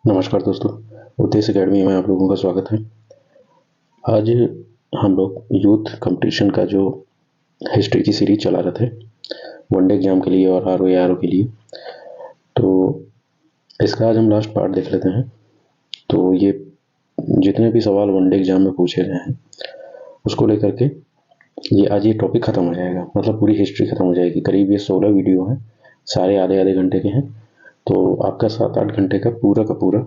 नमस्कार दोस्तों, उद्देश्य अकेडमी में आप लोगों का स्वागत है। आज हम लोग यूथ कंपटीशन का जो हिस्ट्री की सीरीज चला रहे थे वनडे एग्जाम के लिए और आर के लिए, तो इसका आज हम लास्ट पार्ट देख लेते हैं। तो ये जितने भी सवाल वनडे एग्जाम में पूछे गए हैं उसको लेकर के आज ये टॉपिक ख़त्म हो जाएगा, मतलब पूरी हिस्ट्री ख़त्म हो जाएगी। करीब ये 16 वीडियो हैं, सारे आधे आधे घंटे के हैं, तो आपका 7-8 घंटे का पूरा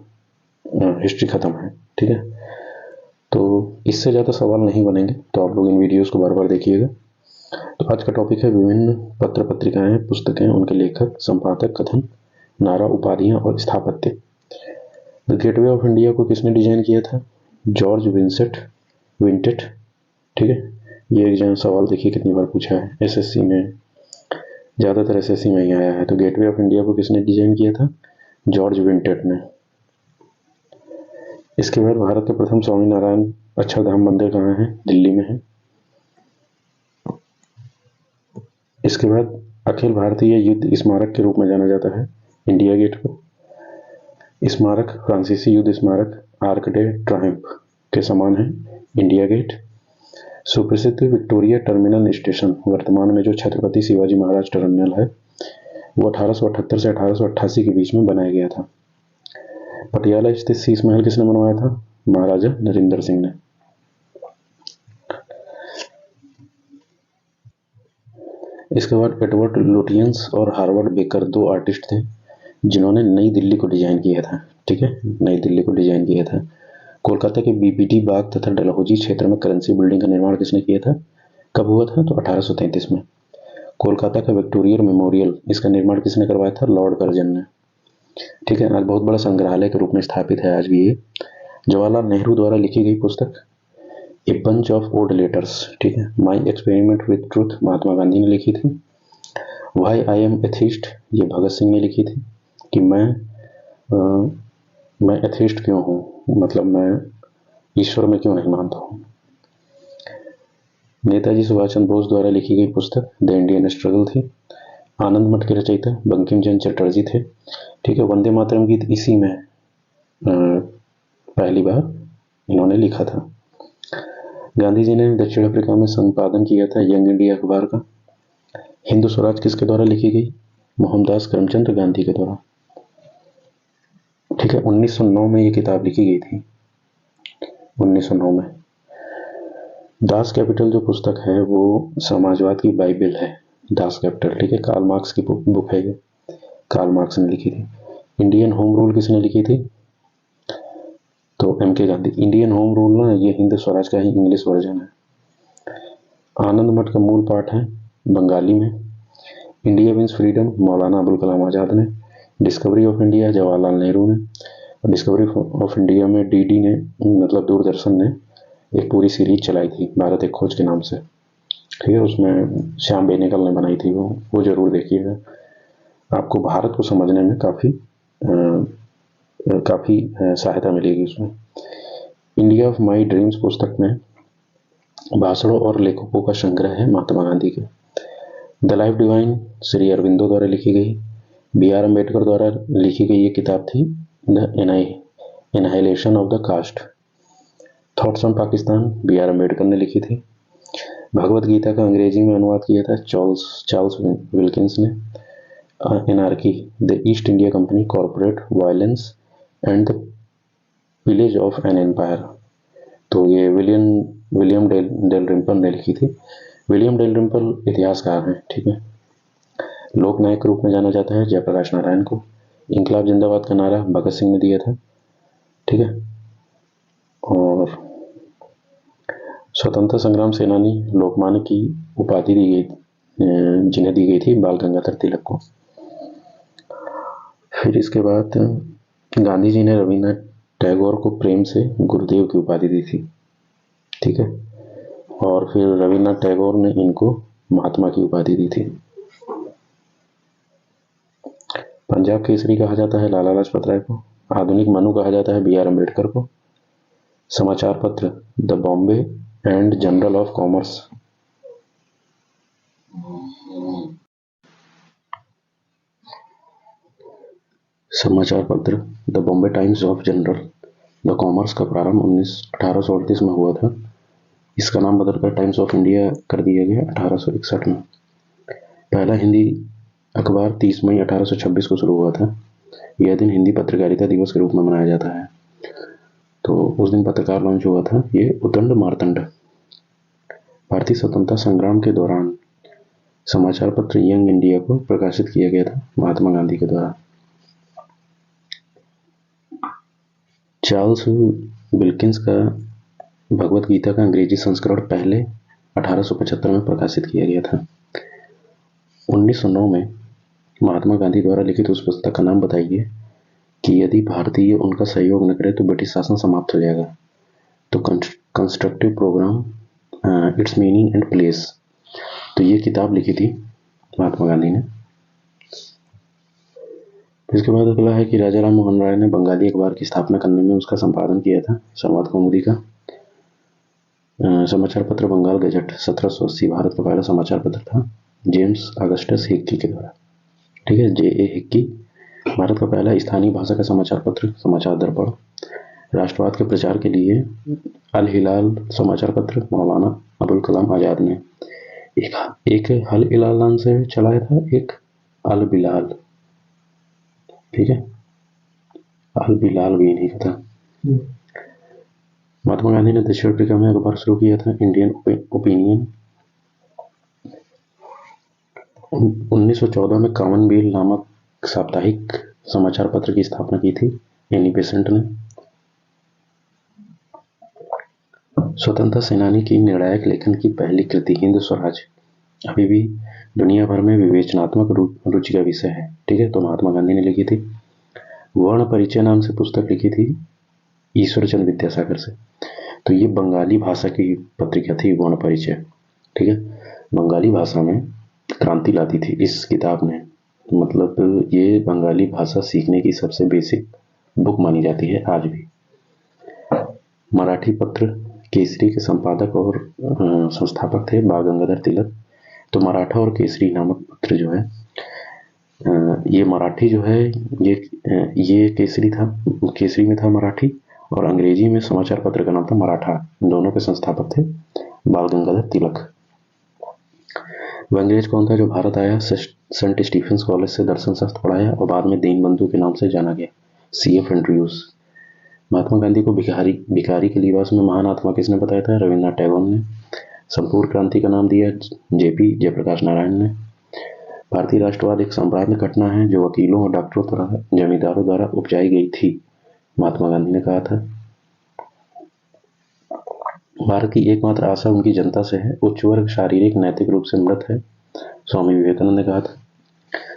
हिस्ट्री ख़त्म है। ठीक है, तो इससे ज़्यादा सवाल नहीं बनेंगे, तो आप लोग इन वीडियोस को बार बार देखिएगा। तो आज का टॉपिक है विभिन्न पत्र पत्रिकाएं, पुस्तकें, उनके लेखक, संपादक, कथन, नारा, उपाधियां और स्थापत्य। द गेटवे ऑफ इंडिया को किसने डिजाइन किया था? जॉर्ज विंटेट। ठीक है, ये एग्जाम सवाल देखिए कितनी बार पूछा है एसएससी में, ज़्यादातर एसएससी में ही आया है। तो गेटवे ऑफ इंडिया को किसने डिजाइन किया था? जॉर्ज विंटेट ने। इसके बाद भारत के प्रथम स्वामीनारायण अक्षरधाम मंदिर कहाँ है? दिल्ली में है। इसके बाद अखिल भारतीय युद्ध स्मारक के रूप में जाना जाता है इंडिया गेट को। स्मारक फ्रांसीसी युद्ध स्मारक आर्क डे ट्रायम्फ के समान है इंडिया गेट। सुप्रसिद्ध विक्टोरिया टर्मिनल स्टेशन वर्तमान में जो छत्रपति शिवाजी महाराज टर्मिनल है वो 1878 से 1888 के बीच में बनाया गया था। पटियाला स्थित शीश महल किसने बनवाया था? महाराजा नरेंद्र सिंह ने। इसके बाद एडवर्ड लुटियंस और हार्वर्ड बेकर दो आर्टिस्ट थे जिन्होंने नई दिल्ली को डिजाइन किया था। ठीक है, नई दिल्ली को डिजाइन किया था। कोलकाता के बीपीटी बाग तथा डलहौजी क्षेत्र में करेंसी बिल्डिंग का निर्माण किसने किया था? कब हुआ था? तो 1833 में। कोलकाता का विक्टोरिया मेमोरियल, इसका निर्माण किसने करवाया था? लॉर्ड कर्जन ने। ठीक है, आज बहुत बड़ा संग्रहालय के रूप में स्थापित है आज भी ये। जवाहरलाल नेहरू द्वारा लिखी गई पुस्तक a bunch of old letters, ठीक है, my experiment with truth, Mahatma Gandhi ने लिखी थी। वाई आई एम एथिस्ट, ये भगत सिंह ने लिखी थी कि मैं एथिस्ट क्यों हूँ, मतलब मैं ईश्वर में क्यों नहीं मानता हूँ। नेताजी सुभाष चंद्र बोस द्वारा लिखी गई पुस्तक द इंडियन स्ट्रगल थी। आनंद मठ के रचयिता बंकिम चंद्र चटर्जी थे। ठीक है, वंदे मातरम गीत इसी में पहली बार इन्होंने लिखा था। गांधी जी ने दक्षिण अफ्रीका में संपादन किया था यंग इंडिया अखबार का। हिंदू स्वराज किसके द्वारा लिखी गई? मोहनदास करमचंद गांधी के द्वारा। ठीक है, 1909 में ये किताब लिखी गई थी, 1909 में। दास कैपिटल जो पुस्तक है वो समाजवाद की बाइबल है, दास कैपिटल। ठीक है, कार्ल मार्क्स की बुक है ये, कार्ल मार्क्स ने लिखी थी। इंडियन होम रूल किसने लिखी थी? तो MK. Gandhi. Indian home rule ना, ये हिंद स्वराज का ही इंग्लिश वर्जन है। आनंद मठ का मूल पाठ है बंगाली में। India means freedom, Maulana Abul Kalam Azad ने। Discovery of India, Jawaharlal Nehru ने। और डिस्कवरी ऑफ इंडिया में डीडी ने, मतलब दूरदर्शन ने एक पूरी सीरीज चलाई थी भारत एक खोज के नाम से। ठीक है, उसमें श्याम बेनेगल ने बनाई थी, वो जरूर देखिएगा, आपको भारत को समझने में काफ़ी सहायता मिलेगी उसमें। इंडिया ऑफ माई ड्रीम्स पुस्तक में भाषणों और लेखकों का संग्रह है महात्मा गांधी के। The life divine Shri Aurobindo द्वारा लिखी गई। बी आर अम्बेडकर द्वारा लिखी गई ये किताब थी the annihilation of the caste. Thoughts on Pakistan B R Ambedkar ने लिखी थी। भगवत गीता का अंग्रेजी में अनुवाद किया था चार्ल्स विल्किंस ने। Anarchy, the East India Company, corporate violence and the village of an empire, तो ये विलियम डेल रिम्पल ने लिखी थी। विलियम डेल रिम्पल इतिहासकार हैं। ठीक है, लोकनायक के रूप में जाना जाता है जयप्रकाश नारायण को। इंकलाब जिंदाबाद का नारा भगत सिंह ने दिया था। ठीक है, और स्वतंत्रता संग्राम सेनानी लोकमान्य की उपाधि दी गई, जिन्हें दी गई थी बाल गंगाधर तिलक को। फिर इसके बाद गांधी जी ने रविन्द्रनाथ टैगोर को प्रेम से गुरुदेव की उपाधि दी थी। ठीक है, और फिर रविन्द्रनाथ टैगोर ने इनको महात्मा की उपाधि दी थी। पंजाब केसरी कहा जाता है लाला लाजपत राय को। आधुनिक मनु कहा जाता है बी आर अम्बेडकर को। समाचार पत्र the Bombay and journal of commerce, समाचार पत्र the Bombay times of general the commerce का प्रारंभ 1838 में हुआ था। इसका नाम बदलकर टाइम्स ऑफ इंडिया कर दिया गया 1861 में। पहला हिंदी अखबार 30 मई 1826 को शुरू हुआ था। यह दिन हिंदी पत्रकारिता दिवस के रूप में मनाया जाता है। तो उस दिन पत्रकार लॉन्च हुआ था। ये उदंड मार्तंड। भारतीय स्वतंत्रता संग्राम के दौरान समाचार पत्र यंग इंडिया को प्रकाशित किया गया था महात्मा गांधी के द्वारा। चार्ल्स विल्किंस का भगवत गीता का अंग्रेजी संस्करण पहले 1875 में प्रकाशित किया गया था। 1909 में महात्मा गांधी द्वारा लिखित उस पुस्तक का नाम बताइए कि यदि भारतीय उनका सहयोग न करे तो ब्रिटिश शासन समाप्त हो जाएगा। तो constructive programme, its meaning and place. तो ये किताब लिखी थी महात्मा गांधी ने। इसके बाद अगला है कि राजा राम मोहन राय ने बंगाली अखबार की स्थापना करने में उसका संपादन किया था, संवाद कौमुदी का। समाचार पत्र बंगाल गजट 1780 भारत का पहला समाचार पत्र था, जेम्स अगस्टस हिक्की के द्वारा। ठीक है, J.A. हिक्की। भारत का पहला स्थानीय भाषा का समाचार पत्र समाचार दर्पण। राष्ट्रवाद के प्रचार के लिए अल हिलाल समाचार पत्र मौलाना अबुल कलाम आजाद ने एक अल हिलाल नाम से चलाया था, एक अल बिलाल। ठीक है, अल बिलाल भी नहीं था। महात्मा गांधी ने दक्षिण अफ्रीका में अखबार शुरू किया था, इंडियन ओपिनियन। 1914 में कॉमनवेल्थ नामक साप्ताहिक समाचार पत्र की स्थापना की थी एनी बेसेंट ने। स्वतंत्रता सेनानी की निर्णायक लेखन की पहली कृति हिंद स्वराज अभी भी दुनिया भर में विवेचनात्मक रुचि का विषय है। ठीक है, तो महात्मा गांधी ने लिखी थी। वर्ण परिचय नाम से पुस्तक लिखी थी ईश्वरचंद विद्यासागर से। तो ये बंगाली भाषा की पत्रिका थी वर्ण परिचय। ठीक है, बंगाली भाषा में क्रांति लाती थी इस किताब ने। मतलब ये बंगाली भाषा सीखने की सबसे बेसिक बुक मानी जाती है आज भी। मराठी पत्र केसरी के संपादक और संस्थापक थे बाल गंगाधर तिलक। तो मराठा और केसरी नामक पत्र जो है, ये मराठी जो है ये केसरी था, केसरी में था मराठी, और अंग्रेजी में समाचार पत्र का नाम था मराठा। दोनों के संस्थापक थे बाल गंगाधर तिलक। वह अंग्रेज कौन था जो भारत आया, सेंट स्टीफेंस कॉलेज से दर्शन शास्त्र पढ़ाया और बाद में दीनबंधु के नाम से जाना गया, C.F. एंड्रयूज। महात्मा गांधी को भिखारी के लिबास में महान आत्मा किसने बताया था, रविन्द्रनाथ टैगोर ने। संपूर्ण क्रांति का नाम दिया JP जयप्रकाश नारायण ने। भारतीय राष्ट्रवाद एक संप्रांत घटना है जो वकीलों और डॉक्टरों द्वारा जमींदारों द्वारा उपजाई गई थी, महात्मा गांधी ने कहा था। भारत की एकमात्र आशा उनकी जनता से है, उच्च वर्ग शारीरिक नैतिक रूप से मृत है, स्वामी विवेकानंद ने कहा था।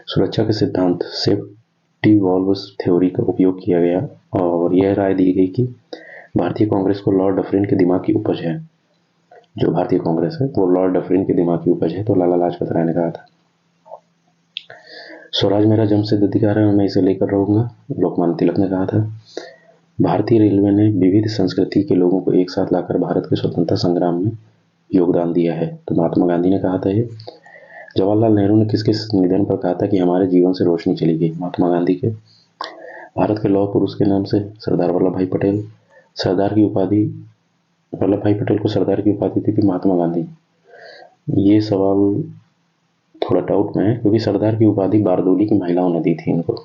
सुरक्षा के सिद्धांत सेफ्टी वॉल्व्स थ्योरी का उपयोग किया गया और यह राय दी गई कि भारतीय कांग्रेस को लॉर्ड डफरिन के दिमाग की उपज है। जो भारतीय कांग्रेस है वो लॉर्ड डफरिन के दिमाग की उपज है, तो लाला लाजपत राय ने कहा था। स्वराज मेरा जन्मसिद्ध अधिकार है और मैं इसे लेकर रहूंगा, लोकमान्य तिलक ने कहा था। भारतीय रेलवे ने विविध संस्कृति के लोगों को एक साथ लाकर भारत के स्वतंत्रता संग्राम में योगदान दिया है, तो महात्मा गांधी ने कहा था ये। जवाहरलाल नेहरू ने किसके निधन पर कहा था कि हमारे जीवन से रोशनी चली गई, महात्मा गांधी के। भारत के लौह पुरुष के नाम से सरदार वल्लभ भाई पटेल, सरदार की उपाधि वल्लभ भाई पटेल को सरदार की उपाधि दी थी महात्मा गांधी। ये सवाल थोड़ा डाउट में है क्योंकि सरदार की उपाधि बारदोली की महिलाओं ने दी थी इनको।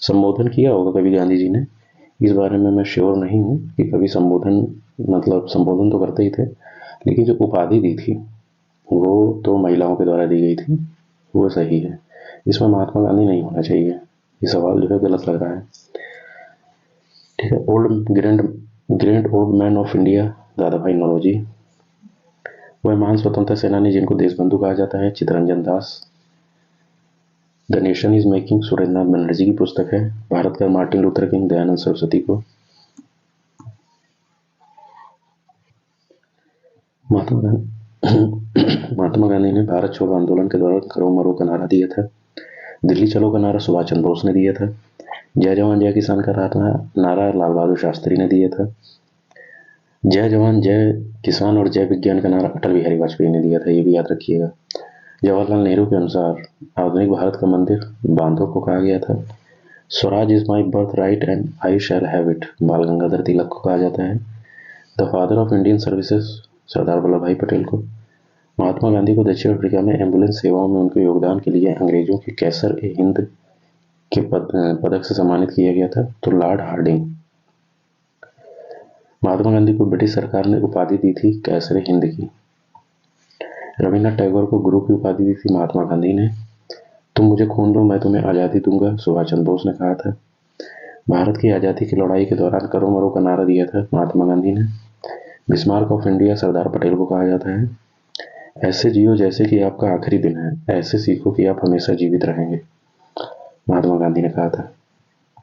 संबोधन किया होगा कभी गांधी जी ने, इस बारे में मैं श्योर नहीं हूँ कि कभी संबोधन तो करते ही थे, लेकिन जो उपाधि दी थी वो तो महिलाओं के द्वारा दी गई थी, वो सही है। इसमें महात्मा गांधी नहीं होना चाहिए, ये सवाल जो है गलत लग रहा है। ठीक है, grand old man of India दादा भाई नौरोजी। वह महान स्वतंत्रता सेनानी जिनको देशबंधु कहा जाता है, Chittaranjan Das. The nation is making Surendranath Banerjee की पुस्तक है। भारत का Martin Luther King Dayanand Saraswati को। महात्मा गांधी ने भारत छोड़ो आंदोलन के दौरान करो मरो का नारा दिया था। दिल्ली चलो का नारा सुभाष चंद्र बोस ने दिया था। जय जवान जय किसान का नारा लाल बहादुर शास्त्री ने दिया था। जय जवान जय किसान और जय विज्ञान का नारा अटल बिहारी वाजपेयी ने दिया था, ये भी याद रखिएगा। जवाहरलाल नेहरू के अनुसार आधुनिक भारत का मंदिर बांधों को कहा गया था। Swaraj is my birth right and I shall have it, Bal Gangadhar Tilak को कहा जाता है। The father of Indian services, Sardar Vallabhbhai Patel को। महात्मा गांधी को दक्षिण अफ्रीका में एम्बुलेंस सेवाओं में उनके योगदान के लिए अंग्रेजों के कैसर ए हिंद के पदक से सम्मानित किया गया था, तो लॉर्ड हार्डिंग। महात्मा गांधी को ब्रिटिश सरकार ने उपाधि दी थी कैसर ए हिंद की। रविन्द्रनाथ टैगोर को गुरु की उपाधि दी थी महात्मा गांधी ने। तुम मुझे खून दो मैं तुम्हें आज़ादी दूंगा, सुभाष चंद्र बोस ने कहा था। भारत की आज़ादी की लड़ाई के दौरान करो मरो का नारा दिया था महात्मा गांधी ने। Bismarck of India Sardar Patel को कहा जाता है। ऐसे जियो जैसे कि आपका आखिरी दिन है, ऐसे सीखो कि आप हमेशा जीवित रहेंगे, महात्मा गांधी ने कहा था।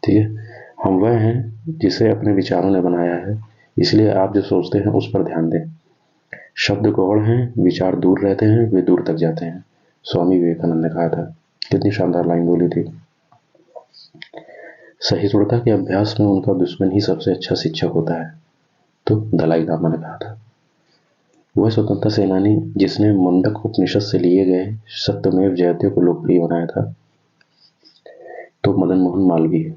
ठीक है, हम वह हैं जिसे अपने विचारों ने बनाया है, इसलिए आप जो सोचते हैं उस पर ध्यान दें। शब्द गौड़ हैं, विचार दूर रहते हैं, वे दूर तक जाते हैं, स्वामी विवेकानंद ने कहा था। कितनी शानदार लाइन बोली थी। सहिष्णुता के अभ्यास में उनका दुश्मन ही सबसे अच्छा शिक्षक होता है, तो दलाई लामा ने कहा था। वह स्वतंत्रता सेनानी जिसने मुंडक उपनिषद से लिए गए सत्यमेव जयते को लोकप्रिय बनाया था, तो मदन मोहन मालवीय है।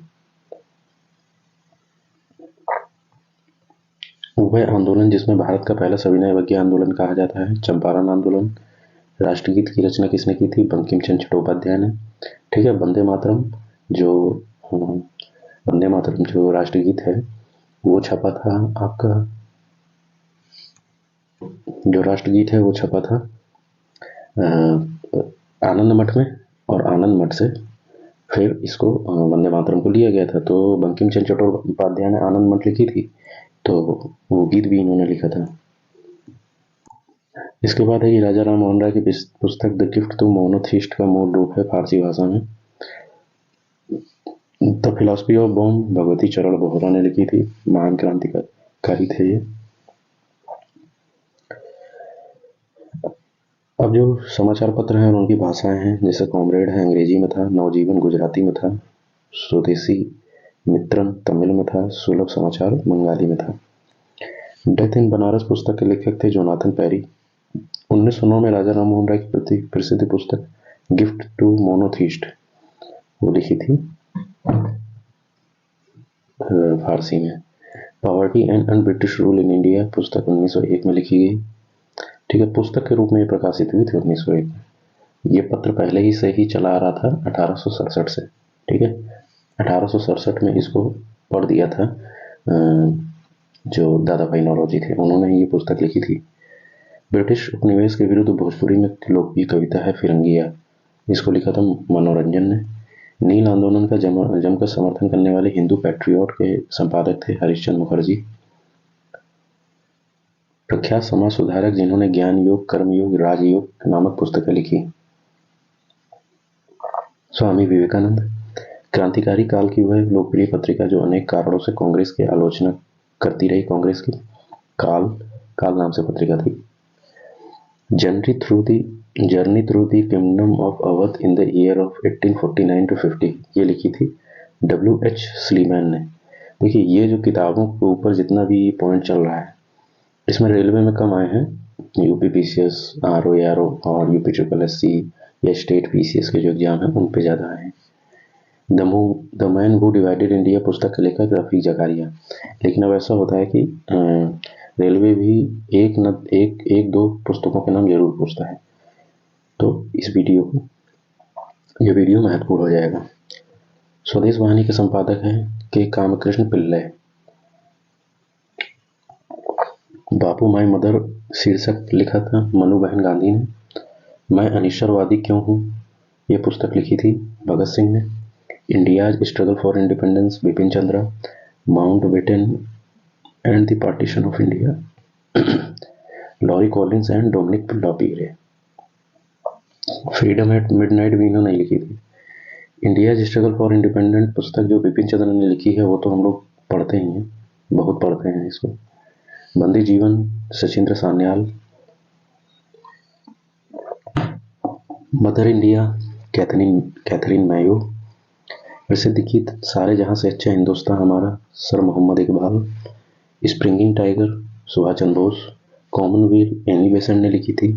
वह आंदोलन जिसमें भारत का पहला सविनय अवज्ञा आंदोलन कहा जाता है, चंपारण आंदोलन। राष्ट्रगीत की रचना किसने की थी? बंकिम चंद्र चट्टोपाध्याय ने। ठीक है, वंदे मातरम जो राष्ट्रगीत है वो छपा था आपका, जो राष्ट्रगीत है वो छपा था आनंद मठ में, और आनंद मठ से फिर इसको वंदे मातरम को लिया गया था। तो बंकिम चंद्र चट्टोपाध्याय ने आनंद मठ लिखी थी, तो वो गीत भी इन्होंने लिखा था। इसके बाद है कि राजा राम मोहन राय की पुस्तक द गिफ्ट टू मोनोथिस्ट का मूल रूप है फारसी भाषा में। The philosophy of bomb Bhagwati चरण बोहरा ने लिखी थी, महान क्रांतिकारी थे ये। अब जो समाचार पत्र हैं और उनकी भाषाएं हैं, जैसे कॉमरेड है अंग्रेजी में था, नवजीवन गुजराती में था, स्वदेशी मित्रन तमिल में था, सुलभ समाचार बंगाली में था। डेथ इन बनारस पुस्तक के लेखक थे जोनाथन पेरी। 1909 में राजा राम मोहन राय की प्रसिद्ध पुस्तक गिफ्ट टू मोनोथिस्ट वो लिखी थी फारसी में। Poverty and un British rule in India पुस्तक 1901 में लिखी गई। ठीक है, पुस्तक के रूप में प्रकाशित हुई थी 1901 में। ये पत्र पहले ही से ही चला आ रहा था 1867 से। ठीक है, 1867 में इसको पढ़ दिया था जो दादा भाई नौरोजी थे, उन्होंने ये पुस्तक लिखी थी। ब्रिटिश उपनिवेश के विरुद्ध भोजपुरी में लोकप्रिय कविता है फिरंगिया, इसको लिखा था मनोरंजन ने। नील आंदोलन का जमकर समर्थन करने वाले हिंदू पैट्रियट के संपादक थे हरिश्चंद्र मुखर्जी। प्रख्यात समाज सुधारक जिन्होंने ज्ञान योग, कर्म योग, राजयोग नामक पुस्तकें लिखी, स्वामी विवेकानंद। क्रांतिकारी काल की वह लोकप्रिय पत्रिका जो अनेक कारणों से कांग्रेस की आलोचना करती रही, कांग्रेस की काल नाम से पत्रिका थी। Journey through the kingdom of Awadh in the year of 1849 to 50 ये लिखी थी W.H. स्लीमैन ने। देखिए, ये जो किताबों के ऊपर जितना भी पॉइंट चल रहा है, इसमें रेलवे में कम आए हैं, यूपीपीसीएस, आरओ और यूपीएससी या स्टेट पीसीएस के जो एग्जाम है उन पे ज़्यादा आए हैं। The man who divided India पुस्तक के लेखक रफीक जकारिया। लेकिन अब ऐसा होता है कि रेलवे भी एक दो पुस्तकों के नाम जरूर पूछता है, तो ये वीडियो महत्वपूर्ण हो जाएगा। स्वदेश वाहिनी के संपादक हैं के कामकृष्ण पिल्लई। बापू माई मदर शीर्षक लिखा था मनु बहन गांधी ने। मैं अनिश्चरवादी क्यों हूँ ये पुस्तक लिखी थी भगत सिंह ने। India's struggle for independence Bipin Chandra. Mountbatten and the partition of India Larry Collins and Dominique Lapierre. Freedom at midnight भी इन्होंने लिखी थी। इंडियाज स्ट्रगल फॉर इंडिपेंडेंस पुस्तक जो बिपिन चंद्र ने लिखी है वो तो हम लोग पढ़ते ही हैं, बहुत पढ़ते हैं इसको। Bandi Jeevan Sachindra Sanyal. Mother India Katherine Mayo. प्रसिद्ध गीत Saare Jahan Se Achha Hindustan Hamara sir Mohammad Iqbal. Springing tiger Subhash Chandra Bose. Commonwealth Annie Besant ने लिखी थी।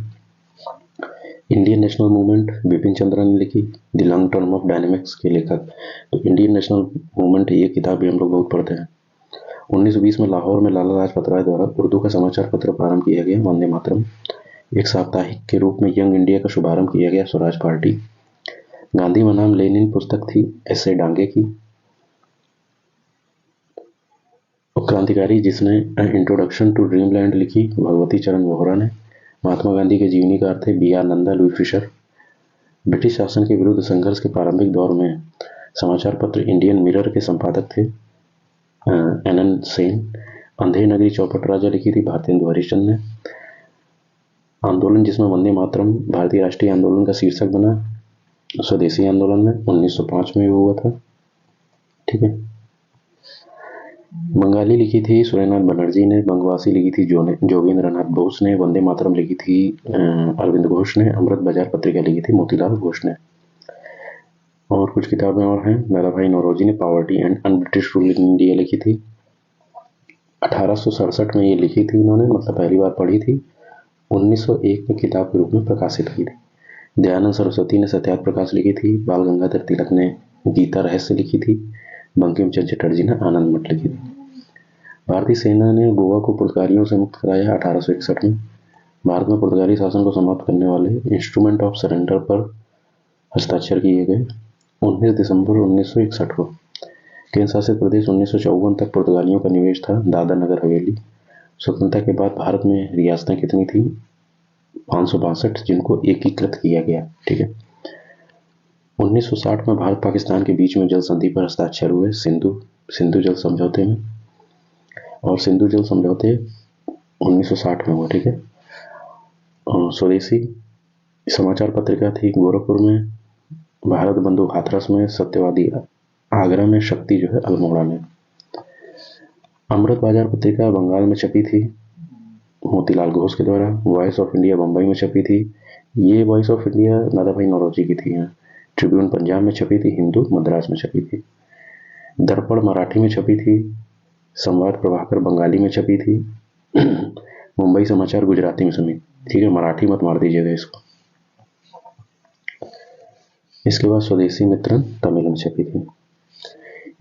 Indian national movement Bipin Chandra ने लिखी। The long term of dynamics के लेखक। तो इंडियन नेशनल मूवमेंट ये किताब भी हम लोग बहुत पढ़ते हैं। 1920 में लाहौर में लाला लाजपत राय द्वारा उर्दू का समाचार पत्र प्रारंभ किया गया वंदे मातरम। एक साप्ताहिक के रूप में यंग इंडिया का शुभारंभ किया गया स्वराज पार्टी। गांधी बनाम लेनिन पुस्तक थी एस ए डांगे की। क्रांतिकारी जिसने इंट्रोडक्शन टू ड्रीमलैंड लिखी भगवती चरण वोहरा ने। महात्मा गांधी के जीवनी का अर्थ है B R Nanda Louis Fischer. British शासन के विरुद्ध संघर्ष के प्रारंभिक दौर में समाचार पत्र इंडियन मिरर के संपादक थे एन एन सेन। अंधे नगरी चौपट राजा लिखी थी भारतेंदु हरिश्चंद्र ने। आंदोलन जिसमें वंदे मातरम भारतीय राष्ट्रीय आंदोलन का शीर्षक बना स्वदेशी आंदोलन में 1905 में हुआ था। ठीक है। बंगाली लिखी थी सुरेंद्रनाथ बनर्जी ने। बंगवासी लिखी थी जोगेंद्र नाथ बोस ने। वंदे मातरम लिखी थी अरविंद घोष ने। अमृत बाजार पत्रिका लिखी थी मोतीलाल घोष ने। और कुछ किताबें और हैं। दादा भाई नौरोजी ने poverty and un British rule in India लिखी थी। 1867 में ये लिखी थी इन्होंने, मतलब पहली बार पढ़ी थी। 1901 में किताब के रूप में प्रकाशित की थी। दयानंद सरस्वती ने सत्याग्रह प्रकाश लिखी थी। बाल गंगाधर तिलक ने गीता रहस्य लिखी थी। बंकिम चंद्र चटर्जी ने आनंद मठ लिखी थी। भारतीय सेना ने गोवा को पुर्तगालियों से मुक्त कराया 1861 में। भारत में पुर्तगाली शासन को समाप्त करने वाले इंस्ट्रूमेंट ऑफ सरेंडर पर हस्ताक्षर किए गए 19 दिसंबर 1961 को। केंद्र शासित प्रदेश 1954 तक पुर्तगालियों का निवेश था। दादरा नगर हवेली। स्वतंत्रता के बाद भारत में रियासतें कितनी थी? 562, जिनको एकीकृत किया गया। ठीक है। 1960 में भारत पाकिस्तान के बीच में जल संधि पर हस्ताक्षर हुए सिंधु जल समझौते में। और सिंधु जल समझौते 1960 में हुआ। ठीक है। स्वदेशी समाचार पत्रिका थी गोरखपुर में। भारत बंधु हाथरस में। सत्यवादी आगरा में। शक्ति जो है अल्मोड़ा में। अमृत बाजार पत्रिका बंगाल में छपी थी मोतीलाल घोष के द्वारा। वॉइस ऑफ इंडिया बम्बई में छपी थी। ये वॉइस ऑफ इंडिया दादा भाई नौरोजी की थी। ट्रिब्यून पंजाब में छपी थी। हिंदू मद्रास में छपी थी। दर्पण मराठी में छपी थी। संवाद प्रभाकर बंगाली में छपी थी। मुंबई समाचार गुजराती में छपी। ठीक है। मराठी मत मार दीजिएगा इसको। इसके बाद स्वदेशी मित्रन तमिल में छपी थी।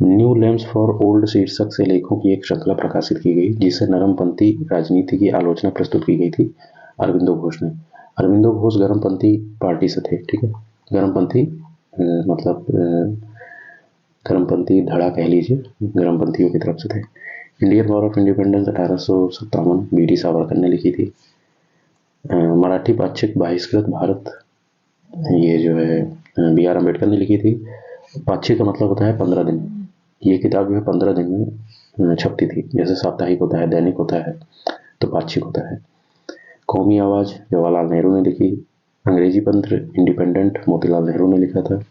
न्यू लैम्प्स फॉर ओल्ड शीर्षक से लेखों की एक श्रृंखला प्रकाशित की गई जिसे नरमपंथी राजनीति की आलोचना प्रस्तुत की गई थी अरविंदो घोष ने। अरविंदो घोष गरमपंथी पार्टी से थे। ठीक है। गरमपंथी मतलब गरमपंथी धड़ा कह लीजिए, गरमपंथियों की तरफ से थे। Indian war of independence 1857 V D Savarkar ने लिखी थी। मराठी पाक्षिक बहिष्कृत भारत, ये जो है बी आर अम्बेडकर ने लिखी थी। पाक्षिक का मतलब होता है 15 दिन। ये किताब जो है 15 दिन में छपती थी। जैसे साप्ताहिक होता है, दैनिक होता है, तो पाक्षिक होता है। कौमी आवाज जवाहरलाल नेहरू ने लिखी। अंग्रेजी पंत्र इंडिपेंडेंट मोतीलाल नेहरू ने लिखा था।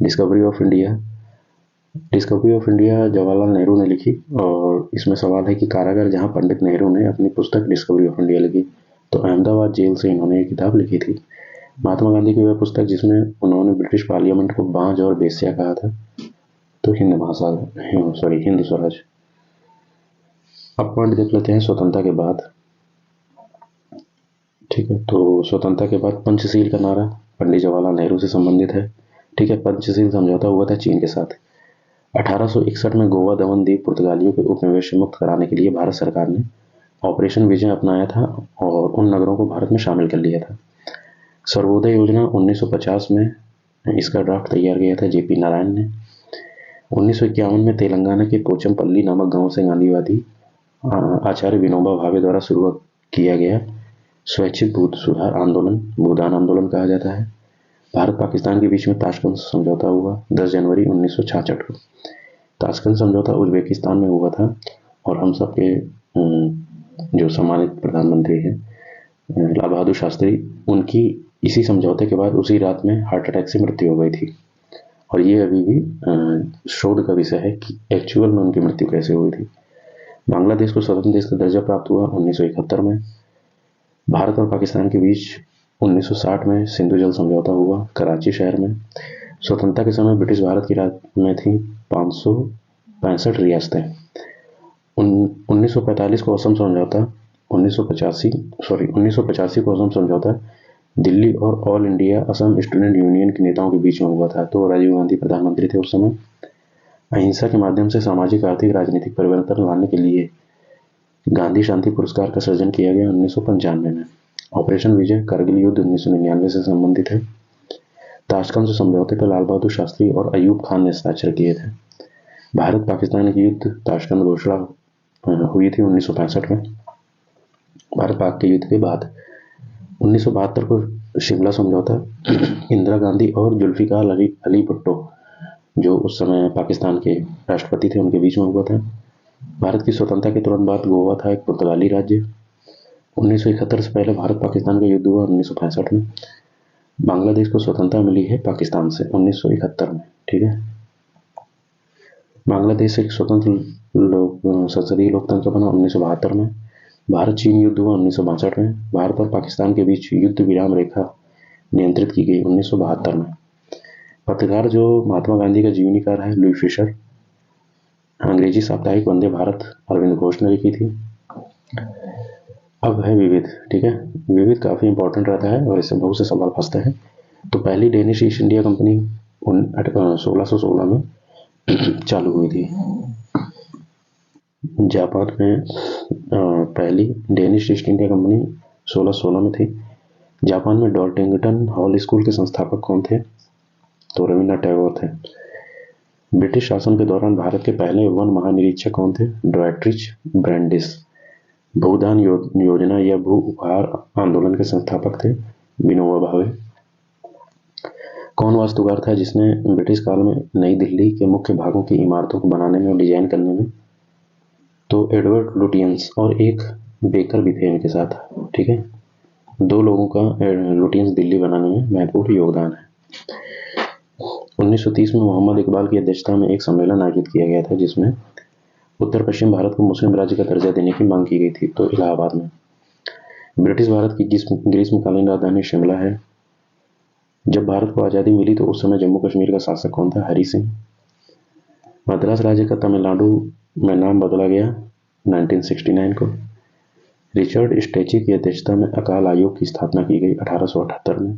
Discovery of India Jawaharlal Nehru ने लिखी। और इसमें सवाल है कि कारागार जहां पंडित नेहरू ने अपनी पुस्तक डिस्कवरी ऑफ इंडिया लिखी, तो अहमदाबाद जेल से इन्होंने ये किताब लिखी थी। महात्मा गांधी की वह पुस्तक जिसमें उन्होंने ब्रिटिश पार्लियामेंट को बांझ और बेस्या कहा था, तो हिंद स्वराज। अब पॉइंट देख लेते हैं स्वतंत्रता के बाद। ठीक है। तो स्वतंत्रता के बाद पंचशील का नारा पंडित जवाहरलाल नेहरू से संबंधित है। ठीक है। पंचशील समझौता हुआ था चीन के साथ। 1861 में गोवा दमन द्वीप पुर्तगालियों के उपनिवेश से मुक्त कराने के लिए भारत सरकार ने ऑपरेशन विजय अपनाया था और उन नगरों को भारत में शामिल कर लिया था। सर्वोदय योजना 1950 में इसका ड्राफ्ट तैयार किया था जेपी नारायण ने। 1951 में तेलंगाना के पोचमपल्ली नामक गांव से गांधीवादी आचार्य विनोबा भावे द्वारा शुरू किया गया स्वैच्छिक भूदान आंदोलन कहा जाता है। भारत पाकिस्तान के बीच में ताशकंद समझौता हुआ 10 जनवरी 1966 को। ताशकंद समझौता उज्बेकिस्तान में हुआ था और हम सबके जो सम्मानित प्रधानमंत्री हैं लाल बहादुर शास्त्री, उनकी इसी समझौते के बाद उसी रात में हार्ट अटैक से मृत्यु हो गई थी। और ये अभी भी शोध का विषय है कि एक्चुअल में उनकी मृत्यु कैसे हुई थी। बांग्लादेश को स्वतंत्र देश का दर्जा प्राप्त हुआ 1971 में। भारत और पाकिस्तान के बीच 1960 में सिंधु जल समझौता हुआ कराची शहर में। स्वतंत्रता के समय ब्रिटिश भारत की राज में थी 565 रियासतें। 1945 को असम समझौता 1985 को असम समझौता दिल्ली और all India Assam student union के नेताओं के बीच में हुआ था। तो राजीव गांधी प्रधानमंत्री थे उस समय। अहिंसा के माध्यम से सामाजिक, आर्थिक, राजनीतिक परिवर्तन लाने के लिए गांधी शांति पुरस्कार का सृजन किया गया 1995 में। ऑपरेशन विजय कारगिल युद्ध 1999 से संबंधित है। ताशकंद समझौते पर लाल बहादुर शास्त्री और अयूब खान ने हस्ताक्षर किए थे। भारत पाकिस्तान के युद्ध ताशकंद घोषणा हुई थी 1965 में। भारत पाक के युद्ध के बाद 1972 को शिमला समझौता इंदिरा गांधी और जुल्फिकार अली भुट्टो, जो उस समय पाकिस्तान के राष्ट्रपति थे, उनके बीच में हुआ था। भारत की स्वतंत्रता के तुरंत बाद गोवा था एक पुर्तगाली राज्य। 1971 से पहले भारत पाकिस्तान का युद्ध हुआ 1965 में। बांग्लादेश को स्वतंत्रता मिली है पाकिस्तान से 1971 में। ठीक है, बांग्लादेश एक स्वतंत्र संसदीय लोकतंत्र बना 1972 में। भारत चीन युद्ध हुआ 1962 में। भारत और पाकिस्तान के बीच युद्ध विराम रेखा नियंत्रित की गई 1972 में। पत्रकार जो महात्मा गांधी का जीवनीकार है लुई फिशर, अंग्रेजी साप्ताहिक वंदे भारत अरविंद घोष ने लिखी थी। अब है विविध। ठीक है, विविध काफी इंपॉर्टेंट रहता है और इससे बहुत से सवाल फंसते हैं। तो पहली डेनिश ईस्ट इंडिया कंपनी 1616 में चालू हुई थी। जापान में पहली डेनिश ईस्ट इंडिया कंपनी 1616 में थी। जापान में डॉर्टिंगटन हॉल स्कूल के संस्थापक कौन थे? तो रविन्द्रनाथ टैगोर थे। ब्रिटिश शासन के दौरान भारत के पहले वन महानिरीक्षक कौन थे? डॉयट्रिच ब्रैंडिस। भूदान योजना या भू उपहार आंदोलन के संस्थापक थे विनोबा भावे। कौन वास्तुकार था जिसने ब्रिटिश काल में नई दिल्ली के मुख्य भागों की इमारतों को बनाने में और डिजाइन करने में? तो एडवर्ड लुटियंस, और एक बेकर भी थे इनके साथ। ठीक है, 2 लोगों का लुटियंस दिल्ली बनाने में महत्वपूर्ण योगदान है। 1930 में मोहम्मद इकबाल की अध्यक्षता में एक सम्मेलन आयोजित किया गया था जिसमें उत्तर पश्चिम भारत को मुस्लिम राज्य का दर्जा देने की मांग की गई थी, तो इलाहाबाद में। ब्रिटिश भारत की ग्रीष्मकालीन राजधानी शिमला है। जब भारत को आज़ादी मिली तो उस समय जम्मू कश्मीर का शासक कौन था? हरि सिंह। मद्रास राज्य का तमिलनाडु में नाम बदला गया 1969 को। रिचर्ड स्टेची की अध्यक्षता में अकाल आयोग की स्थापना की गई 1878 में।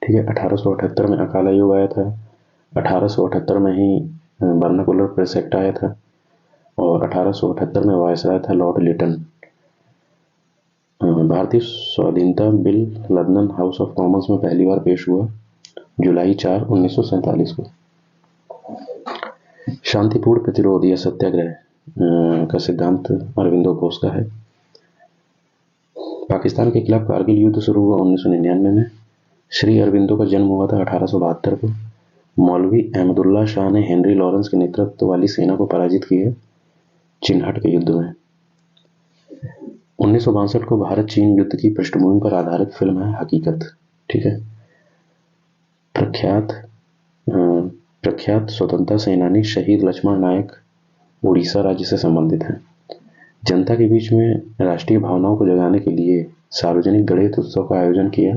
ठीक है, 1878 में अकाल आयोग आया था। 1878 में ही बर्नाकुलर प्रेस एक्ट आया था और 1878 में वायसराय था लॉर्ड लिटन। भारतीय स्वाधीनता bill London house of Commons में पहली बार पेश हुआ जुलाई 4, 1947 को। शांतिपूर्ण प्रतिरोध या सत्याग्रह का सिद्धांत अरविंदो घोष का है। पाकिस्तान के खिलाफ कारगिल युद्ध शुरू हुआ 1999 में। श्री अरविंदो का जन्म हुआ था 1872 को। मौलवी अहमदुल्ला शाह ने हेनरी लॉरेंस के नेतृत्व वाली सेना को पराजित किया चिन्हट के युद्ध में। 1962 को भारत चीन युद्ध की पृष्ठभूमि पर आधारित फिल्म है हकीकत। ठीक है, प्रख्यात स्वतंत्रता सेनानी शहीद लक्ष्मण नायक उड़ीसा राज्य से संबंधित हैं। जनता के बीच में राष्ट्रीय भावनाओं को जगाने के लिए सार्वजनिक गणेश उत्सव का आयोजन किया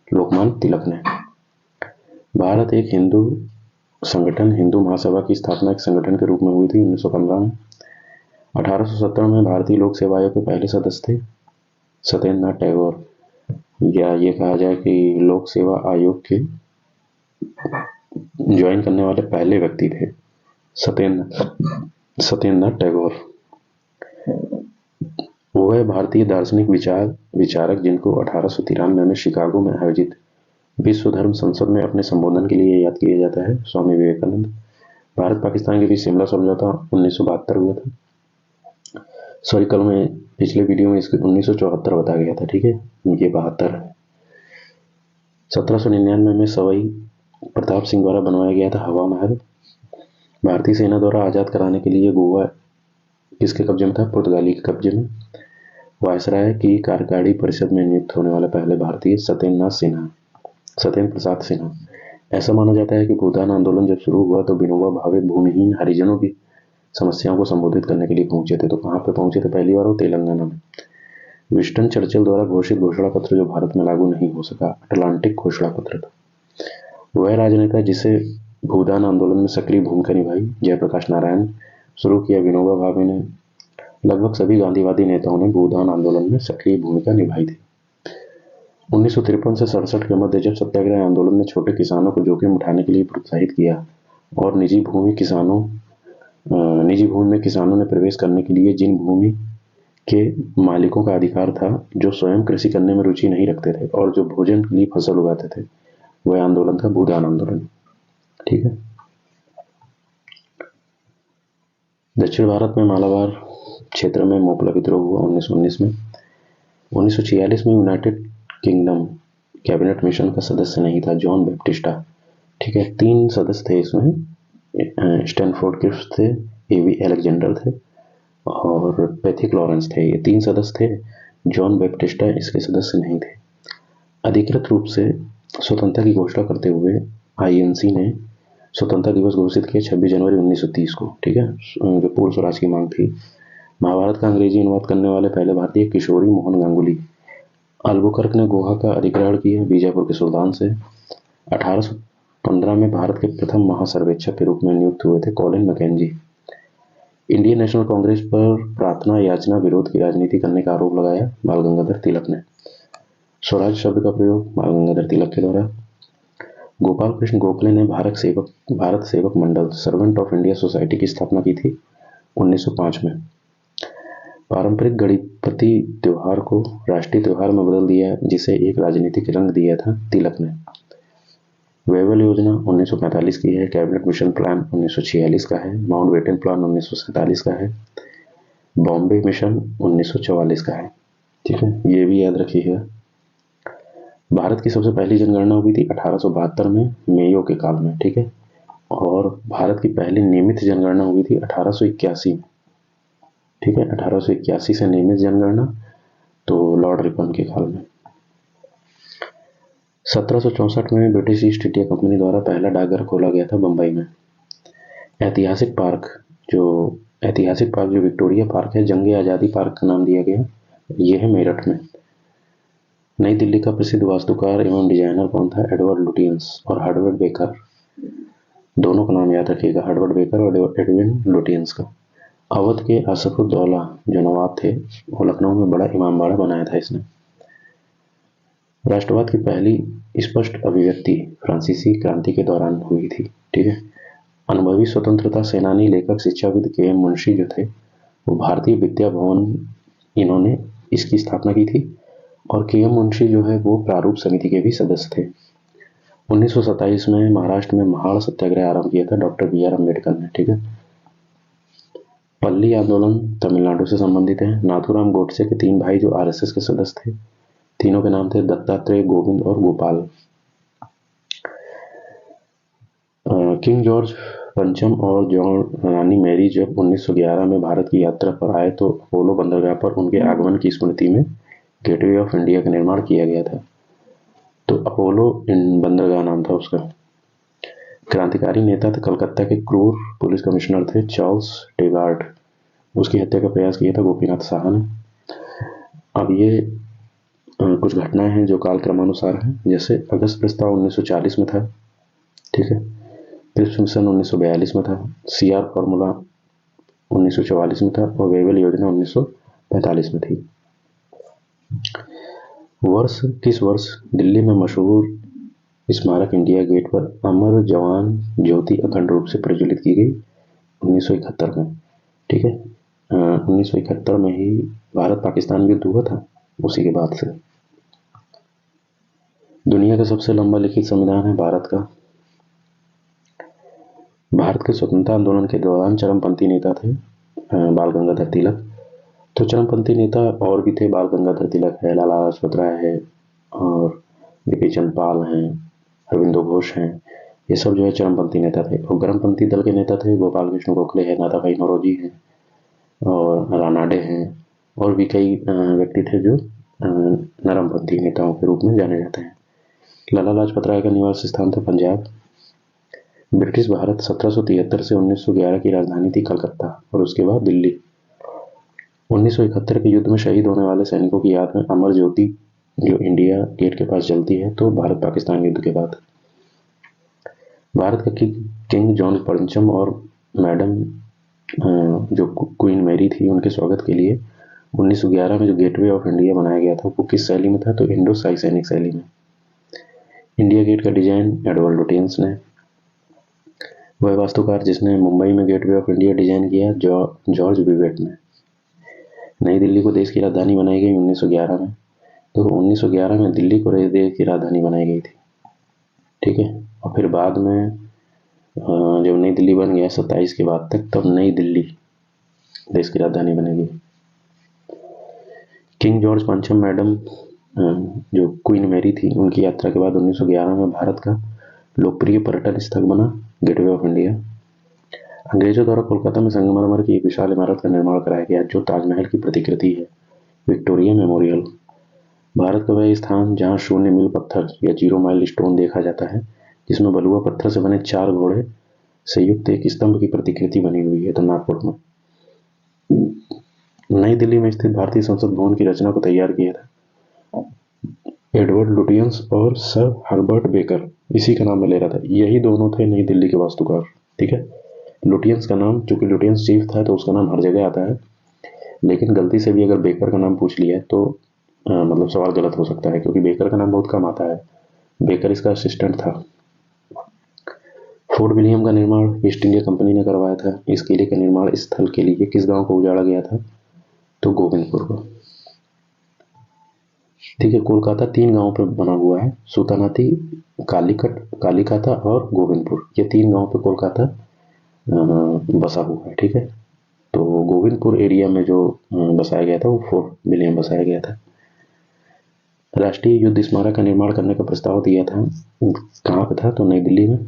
लोकमान्य तिलक ने। भारत एक हिंदू संगठन हिंदू महासभा की स्थापना एक संगठन के रूप में हुई थी 1915 में। 1817 में भारतीय लोक सेवा आयोग के पहले सदस्य थे सत्येंद्र नाथ टैगोर, या ये कहा जाए कि लोक सेवा आयोग के ज्वाइन करने वाले पहले व्यक्ति थे सत्येंद्र नाथ टैगोर। वह भारतीय दार्शनिक विचारक जिनको 1893 में शिकागो में आयोजित विश्व धर्म संसद में अपने संबोधन के लिए याद किया जाता है स्वामी विवेकानंद। भारत पाकिस्तान के बीच शिमला समझौता 1972 हुआ था। सॉरी, कल में पिछले वीडियो में इसके 1974 बताया गया था। ठीक है, ये 72 है। 1799 में सवाई प्रताप सिंह द्वारा बनवाया गया था हवा महल। भारतीय सेना द्वारा आज़ाद कराने के लिए गोवा किसके कब्जे में था? पुर्तगाली के कब्जे में। वायसराय की कार्यकारी परिषद में नियुक्त होने वाले पहले भारतीय सत्येंद्र प्रसाद सिन्हा। ऐसा माना जाता है कि भूदान आंदोलन जब शुरू हुआ तो विनोबा भावे भूमिहीन हरिजनों की समस्याओं को संबोधित करने के लिए पहुंचे थे। तो कहाँ पे पहुंचे थे पहली बार? वो तेलंगाना में। विंस्टन चर्चिल द्वारा घोषित घोषणा पत्र जो भारत में लागू नहीं हो सका अटलांटिक घोषणा पत्र था। वह राजनेता जिसे भूदान आंदोलन में सक्रिय भूमिका निभाई जयप्रकाश नारायण शुरू किया विनोबा भावे ने। लगभग सभी गांधीवादी नेताओं ने भूदान आंदोलन में सक्रिय भूमिका निभाई थी। 1953 से 67 के मध्य जब सत्याग्रह आंदोलन ने छोटे किसानों को जोखिम उठाने के लिए प्रोत्साहित किया और निजी भूमि में किसानों ने प्रवेश करने के लिए जिन भूमि के मालिकों का अधिकार था जो स्वयं कृषि करने में रुचि नहीं रखते थे और जो भोजन के लिए फसल उगाते थे, वह आंदोलन था भूदान आंदोलन। ठीक है। दक्षिण भारत में मालाबार क्षेत्र में मोपला विद्रोह हुआ 1919 में। 1946 में यूनाइटेड किंगडम कैबिनेट मिशन का सदस्य नहीं था जॉन बैप्टिस्टा। ठीक है। 3 सदस्य थे इसमें, स्टैनफोर्ड किफ्स थे, एवी अलेक्जेंडर थे और पैथिक लॉरेंस थे। ये 3 सदस्य थे। जॉन बैप्टिस्टा इसके सदस्य नहीं थे। अधिकृत रूप से स्वतंत्रता की घोषणा करते हुए आईएनसी ने स्वतंत्रता दिवस घोषित किया 26 जनवरी 1930 को। ठीक है, जो पूर्ण स्वराज की मांग थी। महाभारत का अंग्रेजी अनुवाद करने वाले पहले भारतीय किशोरी मोहन गांगुली। अल्बुकर्क ने गोवा का अधिग्रहण किया बीजापुर के सुल्तान से। 1815 में भारत के प्रथम महासर्वेक्षक के रूप में नियुक्त हुए थे Colin McKenzie. Indian national Congress पर प्रार्थना याचना विरोध की राजनीति करने का आरोप लगाया बाल गंगाधर तिलक ने। स्वराज शब्द का प्रयोग बाल गंगाधर तिलक के द्वारा। गोपाल कृष्ण गोखले ने भारत सेवक मंडल सर्वेंट ऑफ इंडिया सोसाइटी की स्थापना की थी 1905 में। पारंपरिक गणपति त्योहार को राष्ट्रीय त्योहार में बदल दिया, जिसे एक राजनीतिक रंग दिया था तिलक ने। वेवल योजना 1945 की है। कैबिनेट मिशन प्लान 1946 का है। माउंटबेटन प्लान 1947 का है। बॉम्बे मिशन 1944 का है। ठीक है, ये भी याद रखिएगा। भारत की सबसे पहली जनगणना हुई थी 1872 में मेयो के काल में। ठीक है, और भारत की पहली नियमित जनगणना हुई थी 1881 में। ठीक है, 1881 से नियमित जनगणना, तो लॉर्ड रिपन के काल में। 1764 में ब्रिटिश ईस्ट इंडिया कंपनी द्वारा पहला डाकघर खोला गया था बंबई में। ऐतिहासिक पार्क जो विक्टोरिया पार्क है, जंग आज़ादी पार्क का नाम दिया गया, यह है मेरठ में। नई दिल्ली का प्रसिद्ध वास्तुकार एवं डिजाइनर कौन था? एडवर्ड लुटियंस और हर्बर्ट बेकर। दोनों का नाम याद रखिएगा, हर्बर्ट बेकर और एडविन लुटियंस का। अवध के असफुद्दौला जो नवाब थे, वो लखनऊ में बड़ा इमामबाड़ा बनाया था इसने। राष्ट्रवाद की पहली स्पष्ट अभिव्यक्ति फ्रांसीसी क्रांति के दौरान हुई थी। ठीक है। अनुभवी स्वतंत्रता सेनानी लेखक शिक्षाविद के.एम. मुंशी जो थे, वो भारतीय विद्या भवन, इन्होंने इसकी स्थापना की थी। और के.एम. मुंशी जो है वो प्रारूप समिति के भी सदस्य थे। 1927 में महाराष्ट्र में महाड़ सत्याग्रह आरंभ किया था डॉक्टर बी.आर. अम्बेडकर ने। ठीक है। पल्ली आंदोलन तमिलनाडु से संबंधित है। नाथूराम गोडसे के 3 भाई जो आरएसएस के सदस्य थे, तीनों के नाम थे दत्तात्रेय, गोविंद और गोपाल। किंग जॉर्ज पंचम और जॉन रानी मैरी जब 1911 में भारत की यात्रा पर आए तो अपोलो बंदरगाह पर उनके आगमन की स्मृति में गेटवे ऑफ इंडिया का निर्माण किया गया था। तो अपोलो बंदरगाह नाम था उसका। क्रांतिकारी नेता थे, कलकत्ता के क्रूर पुलिस कमिश्नर थे चार्ल्स टेगार्ड। उसकी हत्या का प्रयास किया था गोपीनाथ साहा ने। अब ये कुछ घटनाएं हैं जो काल क्रमानुसार हैं। जैसे अगस्त प्रस्ताव 1940 में था। ठीक है। क्रिप्स मिशन 1942 में था। सीआर फॉर्मूला 1944 में था और वेवल योजना 1945 में थी। किस वर्ष दिल्ली में मशहूर स्मारक इंडिया गेट पर अमर जवान ज्योति अखंड रूप से प्रज्वलित की गई? 1971 में। ठीक है। 1971 में ही भारत पाकिस्तान युद्ध हुआ था, उसी के बाद से। दुनिया का सबसे लंबा लिखित संविधान है भारत का। भारत के स्वतंत्रता आंदोलन के दौरान चरमपंथी नेता थे बाल गंगाधर तिलक। तो चरमपंथी नेता और भी थे, बाल गंगाधर तिलक है, लाला लाजपत राय है और बीपी चंद्र पाल हैं, अरविंदो घोष हैं। ये सब जो है चरमपंथी नेता थे। और गर्मपंथी दल के नेता थे गोपाल कृष्ण गोखले है, नाथाभाई नौरोजी हैं और रानाडे हैं और भी कई व्यक्ति थे जो नरमपंथी नेताओं के रूप में जाने जाते हैं। लाला लाजपत राय का निवास स्थान था पंजाब। ब्रिटिश भारत 1773 से 1911 की राजधानी थी कलकत्ता और उसके बाद दिल्ली। 1971 के युद्ध में शहीद होने वाले सैनिकों की याद में अमर ज्योति जो इंडिया गेट के पास जलती है, तो भारत पाकिस्तान युद्ध के बाद। भारत का किंग जॉन पंचम और मैडम जो क्वीन मैरी थी, उनके स्वागत के लिए 1911 में जो गेटवे ऑफ इंडिया बनाया गया था वो किस शैली में था? तो इंडो साइक्सेनिक शैली में। इंडिया गेट का डिजाइन एडवर्ड लुटियंस ने। वह वास्तुकार जिसने मुंबई में गेटवे ऑफ इंडिया डिजाइन किया, जॉर्ज विवेट ने। नई दिल्ली को देश की राजधानी बनाई गई 1911 में। तो 1911 में दिल्ली को देश की राजधानी बनाई गई थी, ठीक है। और फिर बाद में जब नई दिल्ली बन गया 27 के बाद तक, तब नई दिल्ली देश की राजधानी बनेगी। किंग जॉर्ज पंचम मैडम जो क्वीन मैरी थी, उनकी यात्रा के बाद 1911 में भारत का लोकप्रिय पर्यटन स्थल बना गेटवे ऑफ इंडिया। अंग्रेजों द्वारा कोलकाता में संगमरमर की एक विशाल इमारत का निर्माण कराया गया जो ताजमहल की प्रतिकृति है, विक्टोरिया मेमोरियल। भारत का वह स्थान जहां शून्य मील पत्थर या 0 माइल स्टोन देखा जाता है, जिसमें बलुआ पत्थर से बने 4 घोड़े से युक्त एक स्तंभ की प्रतिकृति बनी हुई है, तो नागपुर में। नई दिल्ली में स्थित भारतीय संसद भवन की रचना को तैयार किया था एडवर्ड लुटियंस और सर हर्बर्ट बेकर, इसी का नाम मैं ले रहा था। यही दोनों थे नई दिल्ली के वास्तुकार, ठीक है। लुटियंस का नाम, चूंकि लुटियंस चीफ था तो उसका नाम हर जगह आता है, लेकिन गलती से भी अगर बेकर का नाम पूछ लिया तो मतलब सवाल गलत हो सकता है, क्योंकि बेकर का नाम बहुत कम आता है। बेकर इसका असिस्टेंट था। फोर्ट विलियम का निर्माण ईस्ट इंडिया कंपनी ने करवाया था। इस किले के निर्माण स्थल के लिए किस गांव को उजाड़ा गया था? तो गोविंदपुर को, ठीक है। कोलकाता 3 गांवों पर बना हुआ है, सुतानाती, कालीकाता और गोविंदपुर। ये 3 गांव पे कोलकाता बसा हुआ है, ठीक है। तो गोविंदपुर एरिया में जो बसाया गया था वो फोर्ट विलियम बसाया गया था। राष्ट्रीय युद्ध स्मारक का निर्माण करने का प्रस्ताव दिया था, कहाँ पे था? तो नई दिल्ली में।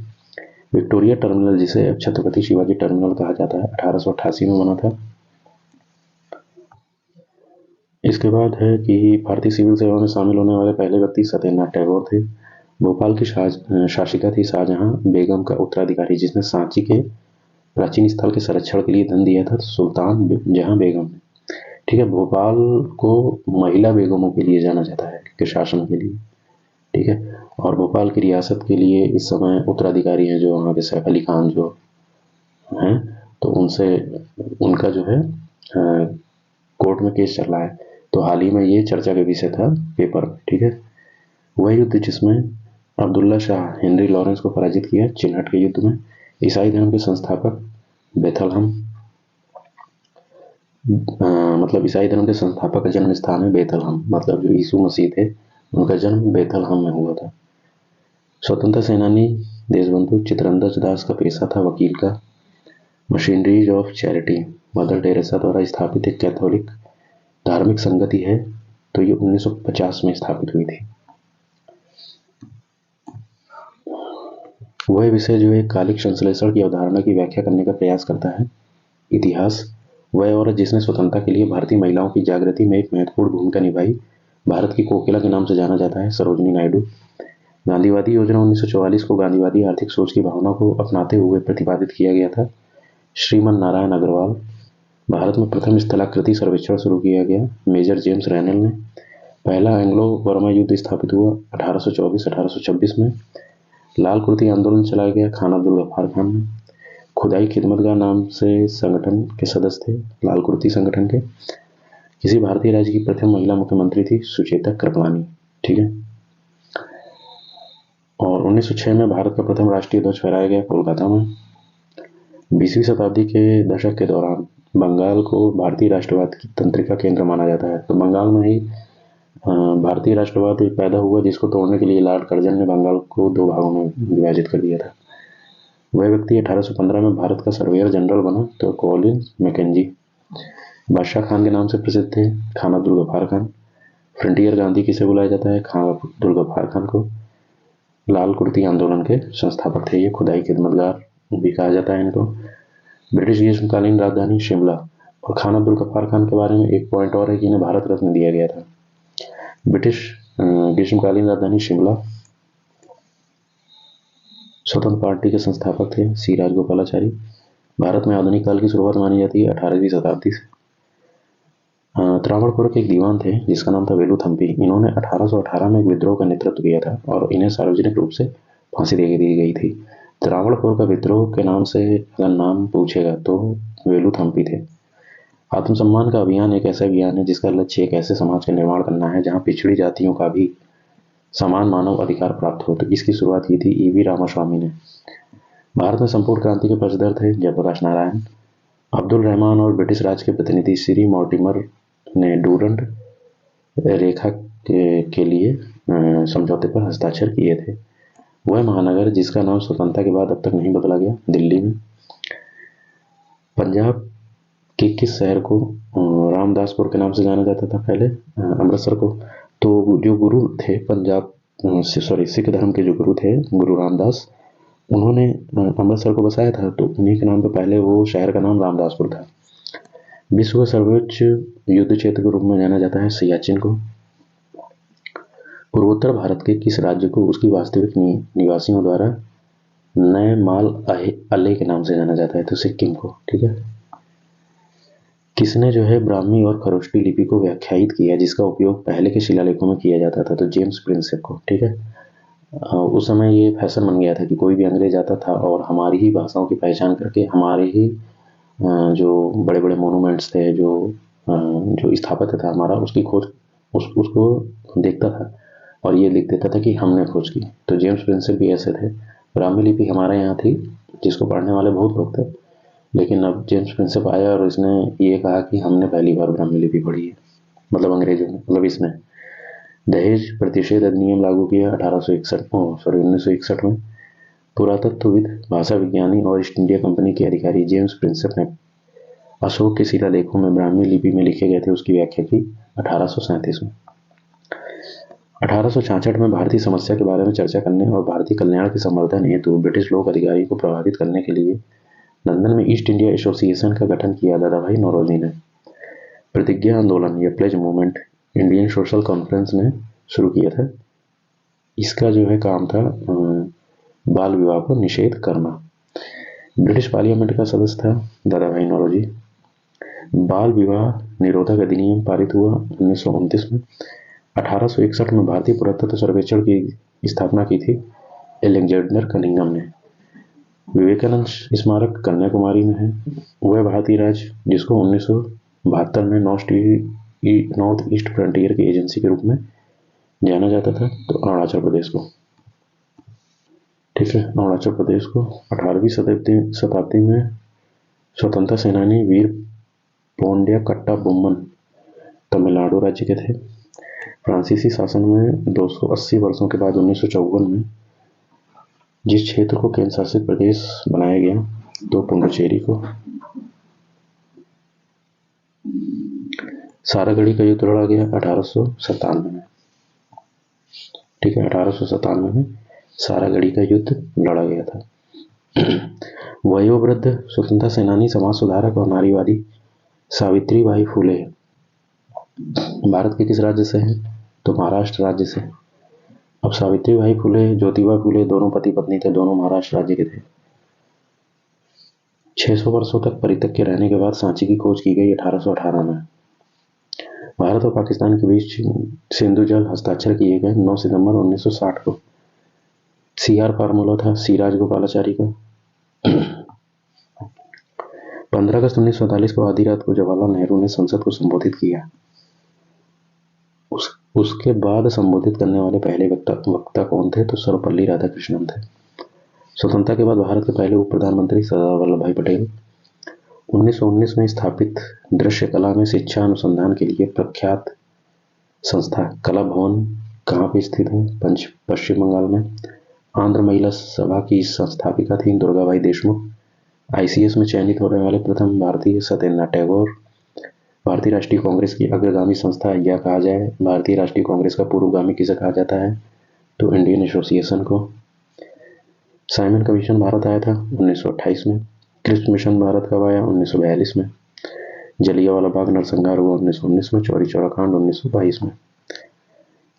विक्टोरिया टर्मिनल, जिसे अब छत्रपति शिवाजी टर्मिनल कहा जाता है, 1888 में बना था। इसके बाद है कि भारतीय सिविल सेवा में शामिल होने वाले पहले व्यक्ति सत्येंद्रनाथ टैगोर थे। भोपाल की शासिका थी शाहजहां बेगम का उत्तराधिकारी, जिसने सांची के प्राचीन स्थल के संरक्षण के लिए धन दिया था, सुल्तान जहां बेगम ने, ठीक है। भोपाल को महिला बेगमों के लिए जाना जाता है के शासन के लिए, ठीक है। और भोपाल की रियासत के लिए इस समय उत्तराधिकारी हैं जो वहाँ के सैफ अली खान जो हैं, तो उनसे उनका जो है कोर्ट में केस चल रहा है। तो हाल ही में ये चर्चा का विषय था पेपर में, ठीक है। वह युद्ध जिसमें अब्दुल्ला शाह हेनरी लॉरेंस को पराजित किया चिन्हट के युद्ध में। ईसाई धर्म के संस्थापक बेथलहम, मतलब ईसाई धर्म के संस्थापक का जन्म स्थान है बेथलहम, मतलब जो यीशु मसीह थे उनका जन्म बेथलहम में हुआ था। स्वतंत्रता सेनानी देशबंधु चित्रंजन दास का पेशा था वकील का। Machineries of charity mother Teresa द्वारा स्थापित एक कैथोलिक धार्मिक संगति है, तो ये 1950 में स्थापित हुई थी। वह विषय जो है कालिक संश्लेषण की अवधारणा की व्याख्या करने का प्रयास करता है। इतिहास, वह औरत जिसने स्वतंत्रता के लिए भारतीय महिलाओं की जागृति में एक महत्वपूर्ण भूमिका निभाई, भारत की कोकिला के नाम से जाना जाता है, सरोजिनी नायडू। गांधीवादी योजना 1944 को गांधीवादी आर्थिक सोच की भावना को अपनाते हुए प्रतिपादित किया गया था, श्रीमन नारायण अग्रवाल। भारत में प्रथम स्थलाकृति सर्वेक्षण शुरू किया गया, मेजर जेम्स रैनल ने। पहला एंग्लो बर्मा युद्ध स्थापित हुआ 1824-1826 में। लाल कुर्ती आंदोलन चलाया गया खान अब्दुल गफ्फार खान ने। खुदाई खिदमतगार नाम से संगठन के सदस्य थे, लाल कुर्ती संगठन के। किसी भारतीय राज्य की प्रथम महिला मुख्यमंत्री थी सुचेता कृपलानी, ठीक है। और 1906 में भारत का प्रथम राष्ट्रीय ध्वज फहराया गया कोलकाता में। 20वीं शताब्दी के दशक के दौरान बंगाल को भारतीय राष्ट्रवाद की तंत्रिका केंद्र माना जाता है। तो बंगाल में ही भारतीय राष्ट्रवाद पैदा हुआ, जिसको तोड़ने के लिए लॉर्ड कर्जन ने बंगाल को 2 भागों में विभाजित कर दिया था। वह व्यक्ति 1815 में भारत का सर्वेयर जनरल बना, तो कॉलिंस मैकेंजी। बादशाह खान के नाम से प्रसिद्ध थे खान अब्दुल गफ्फार खान। फ्रंटियर गांधी किसे बुलाया जाता है? खान अब्दुल गफ्फार खान को। लाल कुर्ती आंदोलन के संस्थापक थे ये, खुदाई खिदमतगार भी कहा जाता है इनको। ब्रिटिश ग्रीष्मकालीन राजधानी शिमला। और खान अब्दुल गफ्फार खान के बारे में एक पॉइंट और है कि इन्हें भारत रत्न दिया गया था। ब्रिटिश ग्रीष्मकालीन राजधानी शिमला। स्वतंत्र पार्टी के संस्थापक थे सी राजगोपालाचारी। भारत में आधुनिक काल की शुरुआत मानी जाती है 18वीं शताब्दी से। त्रावणकोर के एक दीवान थे जिसका नाम था वेलुथम्पी। इन्होंने 1818 में एक विद्रोह का नेतृत्व किया था और इन्हें सार्वजनिक रूप से फांसी दे दी गई थी। त्रावणकोर का विद्रोह के नाम से अगर नाम पूछेगा तो वेलुथम्पी थे। आत्मसम्मान का अभियान एक ऐसा अभियान है जिसका लक्ष्य एक ऐसे समाज का निर्माण करना है जहां पिछड़ी जातियों का भी समान मानव अधिकार प्राप्त हो। तो इसकी शुरुआत की थी ईवी रामास्वामी ने। भारत में संपूर्ण क्रांति के पक्षधर थे जयप्रकाश नारायण, अब्दुल रहमान और ब्रिटिश राज के प्रतिनिधि श्री मॉर्टिमर ने डूरंड रेखा के लिए समझौते पर हस्ताक्षर किए थे। वह महानगर जिसका नाम स्वतंत्रता के बाद अब तक नहीं बदला गया, दिल्ली में पंजाब के किस शहर को रामदासपुर के नाम से जाना जाता था पहले? अमृतसर को। तो जो गुरु थे पंजाब सिख धर्म के जो गुरु थे गुरु रामदास, उन्होंने अमृतसर को बसाया था, तो उन्हीं के नाम पे पहले वो शहर का नाम रामदासपुर था। विश्व का सर्वोच्च युद्ध क्षेत्र के रूप में जाना जाता है सियाचिन को। पूर्वोत्तर भारत के किस राज्य को उसकी वास्तविक निवासियों द्वारा नए माल अले के नाम से जाना जाता है? तो सिक्किम को। ठीक है। किसने जो है ब्राह्मी और खरोष्टी लिपि को व्याख्यायित किया जिसका उपयोग पहले के शिलालेखों में किया जाता था? तो जेम्स प्रिंसेप को। ठीक है। उस समय ये फैशन बन गया था कि कोई भी अंग्रेज आता था और हमारी ही भाषाओं की पहचान करके हमारे ही जो बड़े बड़े मोनूमेंट्स थे, जो स्थापत्य था हमारा, उसकी खोज उसको देखता था और ये लिख देता था कि हमने खोज की। तो जेम्स प्रिंसेप भी ऐसे थे। ब्राह्मी लिपि हमारे यहाँ थी जिसको पढ़ने वाले बहुत लोग थे, लेकिन अब जेम्स प्रिंसेप आया और इसने ये कहा कि हमने पहली बार ब्राह्मी लिपि पढ़ी है, मतलब अंग्रेजों ने, मतलब इसने। दहेज प्रतिषेध अधिनियम लागू किया 1961 में। पुरातत्वविद, भाषा विज्ञानी और ईस्ट इंडिया कंपनी के अधिकारी जेम्स प्रिंसेप ने अशोक के शिलालेखों में ब्राह्मी लिपि में लिखे गए थे उसकी व्याख्या की 1837 में। 1866 में भारतीय समस्या के बारे में चर्चा करने और भारतीय कल्याण के संवर्धन हेतु ब्रिटिश लोक अधिकारी को प्रभावित करने के लिए लंदन में ईस्ट इंडिया एसोसिएशन का गठन किया दादा भाई नौरोजी ने। प्रतिज्ञा आंदोलन या pledge movement Indian social conference ने शुरू किया था। इसका जो है काम था बाल विवाह को निषेध करना। ब्रिटिश पार्लियामेंट का सदस्य था दादा भाई नौरोजी। बाल विवाह निरोधक अधिनियम पारित हुआ 1929 में। 1861 में भारतीय पुरातत्व सर्वेक्षण की स्थापना की थी एलेक्जेंडर कनिंघम ने। विवेकानंद स्मारक कन्याकुमारी में है। वह भारतीय राज्य जिसको 1972 में नॉर्थ ईस्ट फ्रंटियर की एजेंसी के रूप में जाना जाता था, तो अरुणाचल प्रदेश को। ठीक है। अरुणाचल प्रदेश को 18वीं शताब्दी में स्वतंत्रता सेनानी वीर पोंड्या कट्टा बोम्मन तमिलनाडु राज्य के थे। फ्रांसीसी शासन में 280 वर्षों के बाद 1954 में जिस क्षेत्र को केंद्र शासित प्रदेश बनाया गया, तो पुडुचेरी को। सारागढ़ी का युद्ध लड़ा गया 1897 में। ठीक है। 1897 में सारागढ़ी का युद्ध लड़ा गया था। वयोवृद्ध स्वतंत्रता सेनानी, समाज सुधारक और नारीवादी सावित्रीबाई फुले भारत के किस राज्य से हैं? तो महाराष्ट्र राज्य से। अब सावित्रीबाई फुले, ज्योतिबा फुले दोनों पति पत्नी थे, दोनों महाराष्ट्र राज्य के थे। 600 वर्षों तक परित्यक्त रहने के बाद सांची की खोज की गई 1818 में। भारत और पाकिस्तान के बीच सिंधु जल हस्ताक्षर किए गए 9 सितंबर 1960 को। सीआर फार्मूला था सी राजगोपालाचारी का। 15 अगस्त 1947 को आधी रात को जवाहरलाल नेहरू ने संसद को संबोधित किया। उसके बाद संबोधित करने वाले पहले वक्ता कौन थे? तो सर्वपल्ली राधाकृष्णन थे। स्वतंत्रता के बाद भारत के पहले उप प्रधानमंत्री सरदार वल्लभ भाई पटेल। 1919 में स्थापित दृश्य कला में शिक्षा अनुसंधान के लिए प्रख्यात संस्था कला भवन कहाँ पे स्थित है? पश्चिम बंगाल में। आंध्र महिला सभा की संस्थापिका थी दुर्गाबाई देशमुख। आईसीएस में चयनित होने वाले प्रथम भारतीय सत्येंद्रनाथ टैगोर। भारतीय राष्ट्रीय कांग्रेस की अग्रगामी संस्था या कहा जाए भारतीय राष्ट्रीय कांग्रेस का पूर्वगामी किसे कहा जाता है? तो इंडियन एसोसिएशन को। साइमन कमीशन भारत आया था 1928 में। क्रिप्स मिशन भारत कब आया? 1942 में। जलियांवाला बाग नरसंहार हुआ 1919 में। चौरी चौरा कांड 1922 में।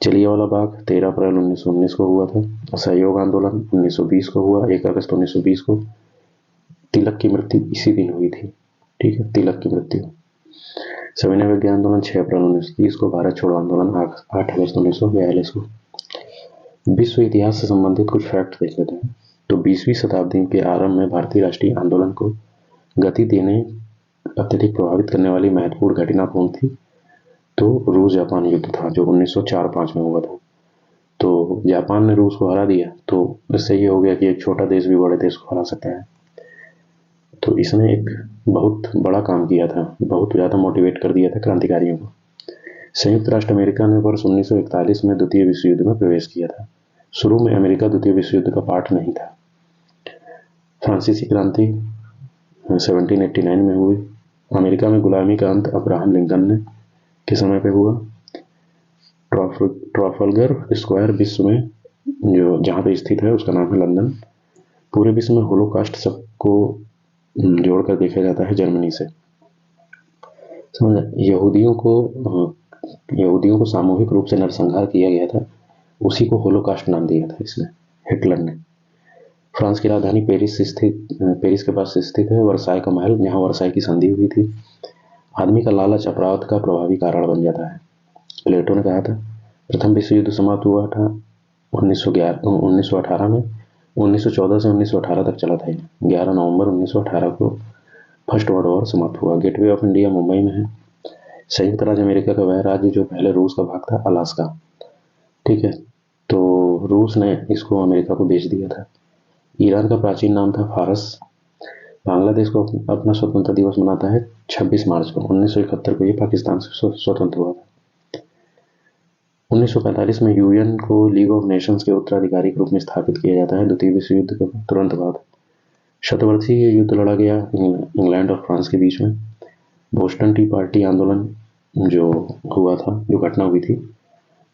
जलियांवाला बाग 13 अप्रैल 1919 को हुआ था। असहयोग आंदोलन 1920 को हुआ, 1 अगस्त 1920 को। तिलक की मृत्यु इसी दिन हुई थी। ठीक है। तिलक की मृत्यु। सविनय विज्ञान आंदोलन 6 अप्रैल 1930 को। भारत छोड़ो आंदोलन 8 अगस्त 1942 को। विश्व इतिहास से संबंधित कुछ फैक्ट देख लेते हैं। तो 20वीं शताब्दी के आरंभ में भारतीय राष्ट्रीय आंदोलन को गति देने अत्यधिक प्रभावित करने वाली महत्वपूर्ण घटना कौन थी? तो रूस जापान युद्ध था जो 1904-5 में हुआ था। तो जापान ने रूस को हरा दिया, तो इससे ये हो गया कि एक छोटा देश भी बड़े देश को हरा सकता है। तो इसने एक बहुत बड़ा काम किया था, बहुत ज़्यादा मोटिवेट कर दिया था क्रांतिकारियों को। संयुक्त राष्ट्र अमेरिका ने वर्ष 1941 में द्वितीय विश्व युद्ध में प्रवेश किया था। शुरू में अमेरिका द्वितीय विश्व युद्ध का पार्ट नहीं था। फ्रांसीसी क्रांति 1789 में हुई। अमेरिका में गुलामी का अंत अब्राहम लिंकन ने के समय पे हुआ। ट्राफलगर स्क्वायर विश्व में जो जहाँ पे स्थित है उसका नाम है लंदन। पूरे विश्व में होलोकास्ट सबको जोड़कर देखा जाता है जर्मनी से। समझ, यहूदियों को सामूहिक रूप से नरसंहार किया गया था, उसी को होलोकास्ट नाम दिया था इसने, हिटलर ने। फ्रांस की राजधानी पेरिस के पास स्थित है वर्साई का महल, जहाँ वर्साई की संधि हुई थी। आदमी का लालच अपराध का प्रभावी कारण बन जाता है। प्लेटो ने कहा था प्रथम विश्व युद्ध समाप्त हुआ था 1918 में। 1914 से 1918 तक चला था। 11 नवंबर 1918 को फर्स्ट वर्ल्ड वॉर समाप्त हुआ। गेटवे ऑफ इंडिया मुंबई में है। संयुक्त राज्य अमेरिका का वह राज्य जो पहले रूस का भाग था, अलास्का। ठीक है, तो रूस ने इसको अमेरिका को बेच दिया था। ईरान का प्राचीन नाम था फारस। बांग्लादेश को अपना स्वतंत्रता दिवस मनाता है 26 मार्च को। 1971 को ये पाकिस्तान से स्वतंत्र हुआ था। 1945 में यूएन को लीग ऑफ नेशंस के उत्तराधिकारी के रूप में स्थापित किया जाता है द्वितीय विश्व युद्ध के तुरंत बाद। शतवर्षीय युद्ध लड़ा गया इंग्लैंड और फ्रांस के बीच में। बोस्टन टी पार्टी आंदोलन जो हुआ था, जो घटना हुई थी,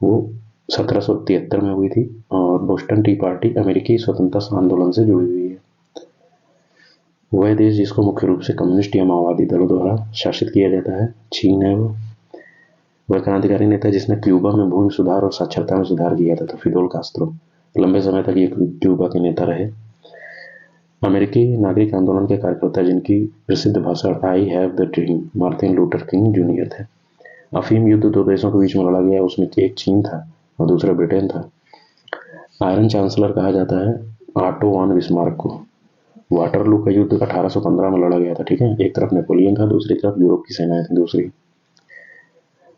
वो 1773 में हुई थी। और बोस्टन टी पार्टी अमेरिकी स्वतंत्रता आंदोलन से जुड़ी हुई है। वह देश जिसको मुख्य रूप से कम्युनिस्ट या माओवादी दलों द्वारा शासित किया जाता है, चीन है। वह क्रांतिकारी नेता जिसने क्यूबा में भूमि सुधार और साक्षरता में सुधार किया था, तो फिदेल कास्त्रो लंबे समय तक ये क्यूबा के नेता रहे। अमेरिकी नागरिक आंदोलन के कार्यकर्ता जिनकी प्रसिद्ध भाषण I have the dream, Martin Luther king junior थे। अफीम युद्ध दो देशों के बीच में लड़ा गया, उसमें एक चीन था और दूसरा ब्रिटेन था। आयरन चांसलर कहा जाता है ऑटो वॉन बिस्मार्क को। वाटरलू का युद्ध 1815 में लड़ा गया था। ठीक है, एक तरफ नेपोलियन था, दूसरी तरफ यूरोप की सेनाएं थी दूसरी।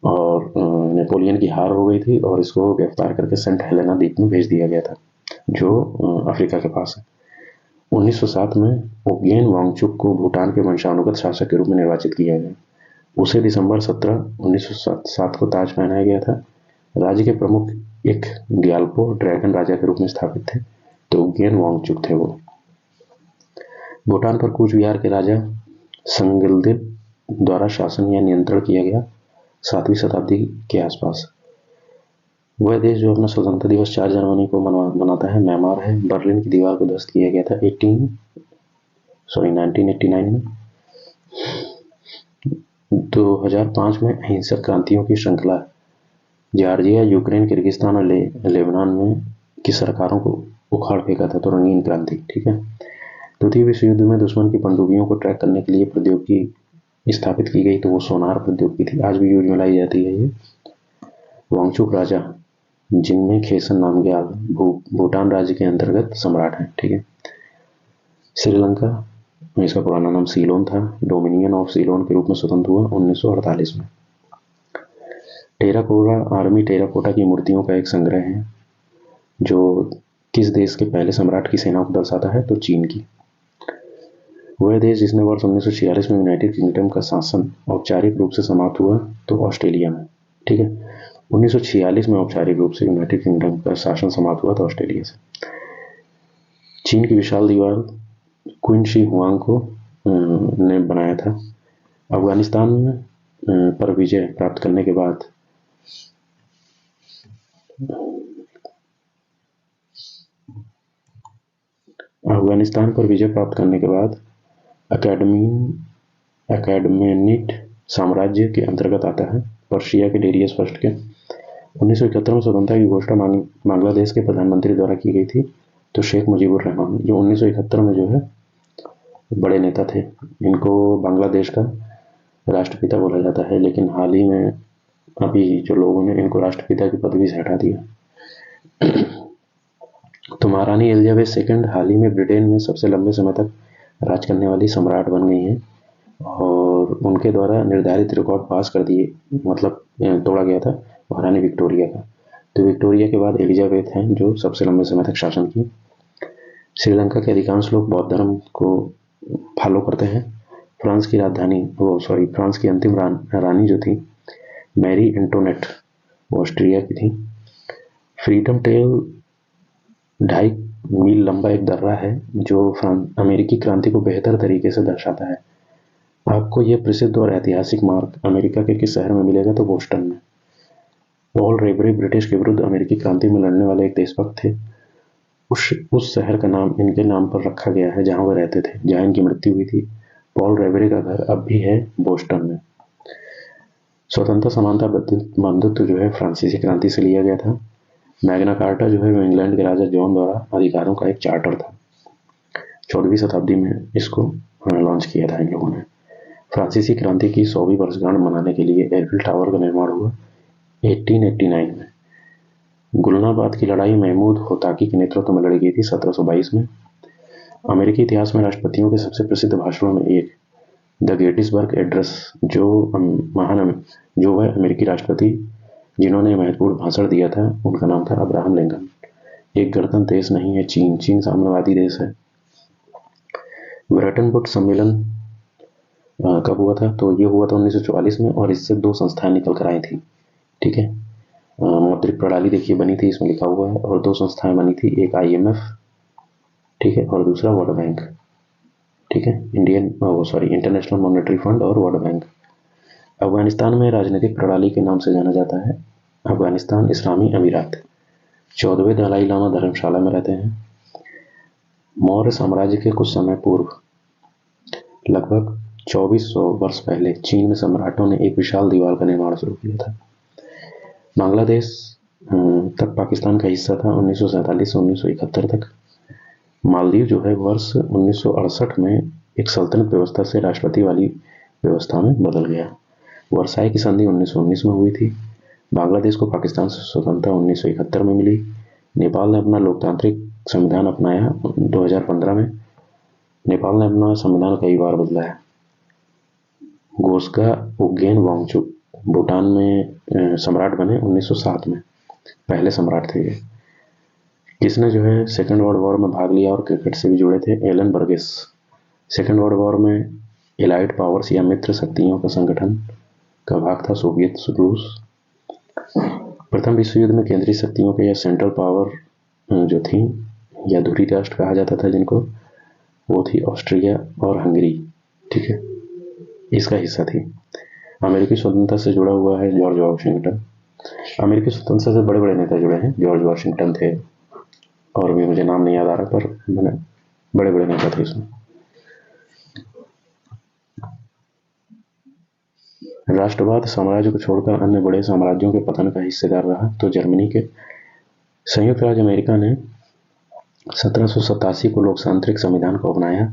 और नेपोलियन की हार हो गई थी और इसको गिरफ्तार करके सेंट हेलेना द्वीप में भेज दिया गया था, जो अफ्रीका के पास है। 1907 में ओगेन वांगचुक को भूटान के वंशानुगत शासक के रूप में निर्वाचित किया गया। उसे दिसंबर 17, 1907 को ताज पहनाया गया था। राज्य के प्रमुख एक ग्याल्पो ड्रैगन राजा के रूप में स्थापित थे, तो ओगेन वांगचुक थे वो। भूटान पर कूच बिहार के राजा संगिल्दिब द्वारा शासन या नियंत्रण किया गया 7वीं शताब्दी के आसपास। वह देश जो अपना स्वतंत्रता दिवस 4 जनवरी को मनाता है, म्यांमार है। बर्लिन की दीवार को ध्वस्त किया गया था 1989 में। 2005 में अहिंसक क्रांतियों की श्रृंखला जॉर्जिया, यूक्रेन, किर्गिस्तान और लेबनान में की सरकारों को उखाड़ फेंका था, तो रंगीन क्रांति। ठीक है, द्वितीय विश्व युद्ध में दुश्मन की पनडुब्बियों को ट्रैक करने के लिए प्रौद्योगिकी स्थापित की गई, तो वो सोनार प्रौद्योगिकी थी। आज भी यूज में लाई जाती है ये। वांगचुक राजा जिनमें खेसन नामग्याल भूटान राज्य के अंतर्गत सम्राट हैं। ठीक है, श्रीलंका, इसका पुराना नाम सीलोन था, डोमिनियन ऑफ सीलोन के रूप में स्वतंत्र हुआ 1948 में। टेराकोटा आर्मी टेराकोटा की मूर्तियों का एक संग्रह है जो किस देश के पहले सम्राट की सेना को दर्शाता है, तो चीन की। वह देश जिसने वर्ष 1946 में यूनाइटेड किंगडम का शासन औपचारिक रूप से समाप्त हुआ, तो ऑस्ट्रेलिया में। ठीक है, 1946 में औपचारिक रूप से यूनाइटेड किंगडम का शासन समाप्त हुआ था ऑस्ट्रेलिया से। चीन की विशाल दीवार क्वीन शी हुआंग को ने बनाया था। अफगानिस्तान पर विजय प्राप्त करने के बाद अकैडमेनिड साम्राज्य के अंतर्गत आता है, पर्शिया के डेरियस फर्स्ट के। 1971 में स्वतंत्रता की घोषणा बांग्लादेश के प्रधानमंत्री द्वारा की गई थी, तो शेख मुजीबुर रहमान, जो 1971 में जो है बड़े नेता थे। इनको बांग्लादेश का राष्ट्रपिता बोला जाता है, लेकिन हाल ही में अभी जो लोगों ने इनको राष्ट्रपिता की पदवी से हटा दिया। तो महारानी एलिजाबेथ II हाल ही में ब्रिटेन में सबसे लंबे समय तक राज करने वाली सम्राट बन गई हैं। और उनके द्वारा निर्धारित रिकॉर्ड पास कर दिए, मतलब तोड़ा गया था महारानी विक्टोरिया का। तो विक्टोरिया के बाद एलिजाबेथ हैं जो सबसे लंबे समय तक शासन की। श्रीलंका के अधिकांश लोग बौद्ध धर्म को फॉलो करते हैं। फ्रांस की राजधानी फ्रांस की अंतिम रानी जो थी मैरी एंटोनेट, वो ऑस्ट्रिया की थी। फ्रीडम ट्रेल 2.5 मील लंबा एक दर्रा है जो अमेरिकी क्रांति को बेहतर तरीके से दर्शाता है। आपको यह प्रसिद्ध और ऐतिहासिक मार्ग अमेरिका के किस शहर में मिलेगा? तो बोस्टन में। पॉल रेवरे ब्रिटिश के विरुद्ध अमेरिकी क्रांति में लड़ने वाले एक देशभक्त थे। उस शहर का नाम इनके नाम पर रखा गया है जहां वह रहते थे, जहां इनकी मृत्यु हुई थी। पॉल रेवरे का घर अब भी है बोस्टन में। स्वतंत्रता समानता बंधुत्व जो है फ्रांसीसी क्रांति से लिया गया था। मैग्ना कार्टा जो है वो इंग्लैंड के राजा जॉन द्वारा अधिकारों का एक चार्टर था। 14वीं शताब्दी में इसको लॉन्च किया था इन लोगों ने। फ्रांसीसी क्रांति की 100वीं वर्षगांठ मनाने के लिए एफिल टावर का निर्माण हुआ 1889 में। गुलनाबाद की लड़ाई महमूद होताकी के नेतृत्व में लड़ी गई थी 1722 में। अमेरिकी इतिहास में राष्ट्रपतियों के सबसे प्रसिद्ध भाषणों में एक द गेटिसबर्ग एड्रेस, जो वह अमेरिकी राष्ट्रपति जिन्होंने महत्वपूर्ण भाषण दिया था उनका नाम था अब्राहम लिंकन। एक गणतंत्र देश नहीं है चीन साम्यवादी देश है। ब्रेटन वुड्स सम्मेलन कब हुआ था? तो ये हुआ था 1944 में और इससे 2 संस्थाएं निकल कर आई थी। ठीक है, मौद्रिक प्रणाली देखिए बनी थी, इसमें लिखा हुआ है, और 2 संस्थाएं बनी थी, एक IMF, ठीक है, और दूसरा वर्ल्ड बैंक। ठीक है, इंटरनेशनल मॉनेटरी फंड और वर्ल्ड बैंक। अफगानिस्तान में राजनीतिक प्रणाली के नाम से जाना जाता है अफगानिस्तान इस्लामी अमीरात। 14वें दलाई लामा धर्मशाला में रहते हैं। मौर्य साम्राज्य के कुछ समय पूर्व, लगभग 2400 वर्ष पहले, चीन में सम्राटों ने एक विशाल दीवार का निर्माण शुरू किया था। बांग्लादेश तक पाकिस्तान का हिस्सा था 1947 से 1971 तक। मालदीव जो है वर्ष 1968 में एक सल्तनत व्यवस्था से राष्ट्रपति वाली व्यवस्था में बदल गया। वर्साई की संधि 1919 में हुई थी। बांग्लादेश को पाकिस्तान से स्वतंत्रता 1971 में मिली। नेपाल ने अपना लोकतांत्रिक संविधान अपनाया 2015 में। नेपाल ने अपना संविधान कई बार बदला है। गोस्गा उगेन वांगचुक भूटान में सम्राट बने 1907 में, पहले सम्राट थे ये। किसने जो है सेकेंड वर्ल्ड वॉर में भाग लिया और क्रिकेट से भी जुड़े थे? Alan Burgess. Second world war में एलाइड पावर्स या मित्र शक्तियों का संगठन का भाग था सोवियत रूस। प्रथम विश्व युद्ध में केंद्रीय शक्तियों के या सेंट्रल पावर जो थी या धुरी राष्ट्र कहा जाता था जिनको, वो थी ऑस्ट्रिया और हंगरी। ठीक है, इसका हिस्सा थी। अमेरिकी स्वतंत्रता से जुड़ा हुआ है जॉर्ज वॉशिंगटन। अमेरिकी स्वतंत्रता से बड़े बड़े नेता जुड़े हैं। जॉर्ज वॉशिंगटन थे, और भी मुझे नाम नहीं याद आ रहा, पर मैंने बड़े बड़े नेता थे इसमें। राष्ट्रवाद साम्राज्य को छोड़कर अन्य बड़े साम्राज्यों के पतन का हिस्सेदार रहा तो जर्मनी के संयुक्त राज्य अमेरिका ने 1787 को लोकतांत्रिक संविधान को अपनाया।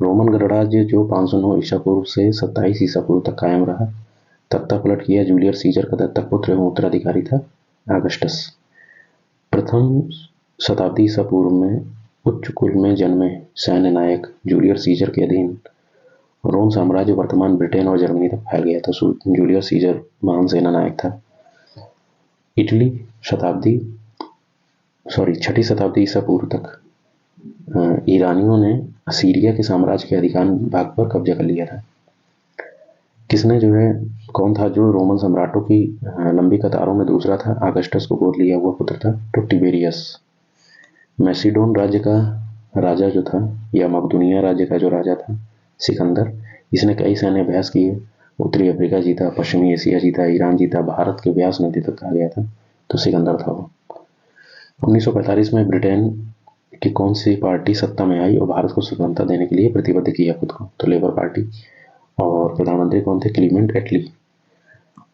रोमन गणराज्य जो 509 ईसा पूर्व से 27 ईसा पूर्व तक कायम रहा। तख्ता पलट किया जूलियस सीजर का दत्तक पुत्र एवं उत्तराधिकारी था ऑगस्टस। प्रथम शताब्दी ईसा पूर्व में उच्च कुल में जन्मे सैन्य नायक जूलियस सीजर के अधीन रोम साम्राज्य वर्तमान ब्रिटेन और जर्मनी तक फैल गया था। जूलियस सीजर महान सेना नायक था। इटली छठी शताब्दी ईसा पूर्व तक ईरानियों ने असीरिया के साम्राज्य के अधिकांश भाग पर कब्जा कर लिया था। किसने जो है कौन था जो रोमन सम्राटों की लंबी कतारों में दूसरा था? ऑगस्टस को गोद लिया हुआ पुत्र था तो टिबेरियस। मैसिडोन राज्य का राजा जो था या मकदूनिया राज्य का जो राजा था सिकंदर, इसने कई सैन्य अभ्यास किए। उत्तरी अफ्रीका जीता, पश्चिमी एशिया जीता, ईरान जीता, भारत के व्यास नदी तक कहा गया था, तो सिकंदर था वो। 1945 में ब्रिटेन की कौन सी पार्टी सत्ता में आई और भारत को स्वतंत्रता देने के लिए प्रतिबद्ध किया खुद को? तो लेबर पार्टी। और प्रधानमंत्री कौन थे? क्लीमेंट एटली।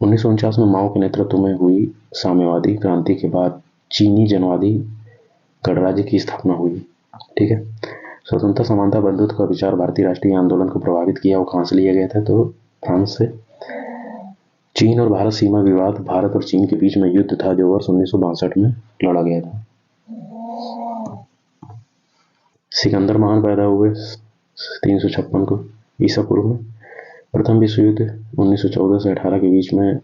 1949 में माओ के नेतृत्व में हुई साम्यवादी क्रांति के बाद चीनी जनवादी गणराज्य की स्थापना हुई। ठीक है, स्वतंत्रता समानता बंधुत्व का विचार भारतीय राष्ट्रीय आंदोलन को प्रभावित किया। वो कहां से लिया गया था? तो फ्रांस से। चीन और भारत सीमा विवाद भारत और चीन के बीच में युद्ध था जो वर्ष 1962 में लड़ा गया था। सिकंदर महान पैदा हुए 356 को ईसा पूर्व में। प्रथम विश्व युद्ध 1914 से 18 के बीच में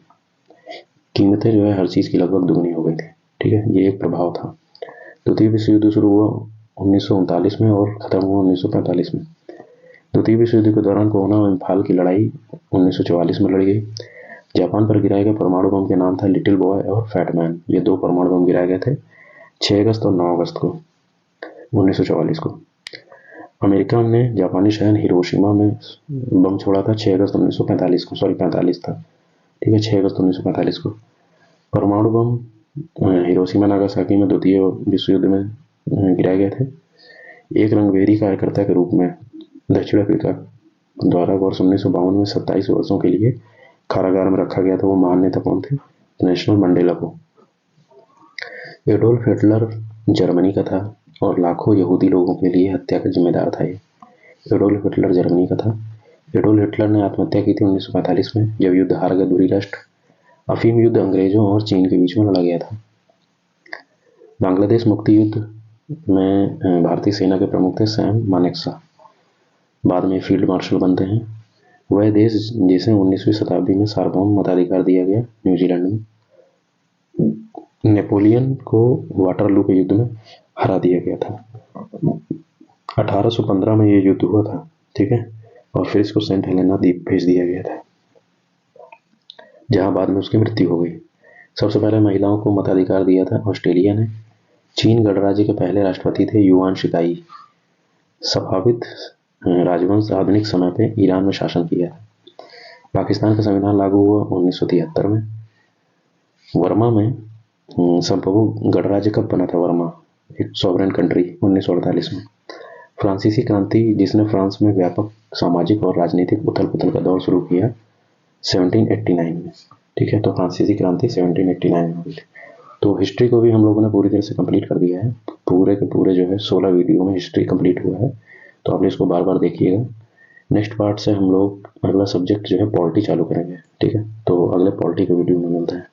कीमतें जो है हर चीज़ की लगभग दुगनी हो गई थी। ठीक है, ये एक प्रभाव था। द्वितीय विश्व युद्ध शुरू हुआ 1939 में और ख़त्म हुआ 1945 में। द्वितीय विश्व युद्ध के दौरान कोहना और इम्फाल की लड़ाई 1944 में लड़ी गई। जापान पर गिराए गए परमाणु बम के नाम था लिटिल बॉय और फैट मैन। ये 2 परमाणु बम गिराए गए थे 6 अगस्त और 9 अगस्त को 1944 को। अमेरिका ने जापानी शहर हिरोशिमा में बम छोड़ा था 6 अगस्त 1945 को, सॉरी 45 था, ठीक है, 6 अगस्त 1945 को। परमाणु बम हिरोशिमा नागासाकी में द्वितीय विश्व युद्ध में गिराए गए थे। एक रंगभेदी कार्यकर्ता के रूप में दक्षिण अफ्रीका द्वारा वर्ष 1952 में 27 वर्षों के लिए कारागार में रखा गया था। वो महान नेता कौन थे? नेल्सन मंडेला को। एडोल्फ हिटलर जर्मनी का था और लाखों यहूदी लोगों के लिए हत्या का जिम्मेदार था। ये एडोल्फ हिटलर जर्मनी का था। एडोल्फ हिटलर ने आत्महत्या की थी 1945 में, जब युद्ध हार गए दूरी राष्ट्र। अफीम युद्ध अंग्रेजों और चीन के बीच में लड़ा गया था। बांग्लादेश मुक्ति युद्ध में भारतीय सेना के प्रमुख थे सैम मानेकशॉ, बाद में फील्ड मार्शल बनते हैं। वह देश जिसे 19वीं शताब्दी में सार्वभौम मताधिकार दिया गया न्यूजीलैंड में। नेपोलियन को वाटरलू के युद्ध में हरा दिया गया था। 1815 में ये युद्ध हुआ था, ठीक है, और फिर इसको सेंट हेलेना द्वीप भेज दिया गया था, जहां बाद में उसकी मृत्यु हो गई। सबसे पहले महिलाओं को मताधिकार दिया था ऑस्ट्रेलिया ने। चीन गणराज्य के पहले राष्ट्रपति थे युआन शिकाई। सफाविद राजवंश आधुनिक समय पे ईरान में शासन किया। पाकिस्तान का संविधान लागू हुआ 1973 में। वर्मा में संप्रभु गणराज्य कब बना था? वर्मा एक सॉवरेन कंट्री 1948 में। फ्रांसीसी क्रांति, जिसने फ्रांस में व्यापक सामाजिक और राजनीतिक उथल पुथल का दौर शुरू किया 1789 में, ठीक है, तो फ्रांसीसी क्रांति 1789 में हुई थी। तो हिस्ट्री को भी हम लोगों ने पूरी तरह से कंप्लीट कर दिया है। पूरे के पूरे जो है 16 वीडियो में हिस्ट्री कंप्लीट हुआ है, तो आप इसको बार बार देखिएगा। नेक्स्ट पार्ट से हम लोग अगला सब्जेक्ट जो है पॉलिटी चालू करेंगे, ठीक है, तो अगले पॉलिटी के वीडियो में मिलते हैं।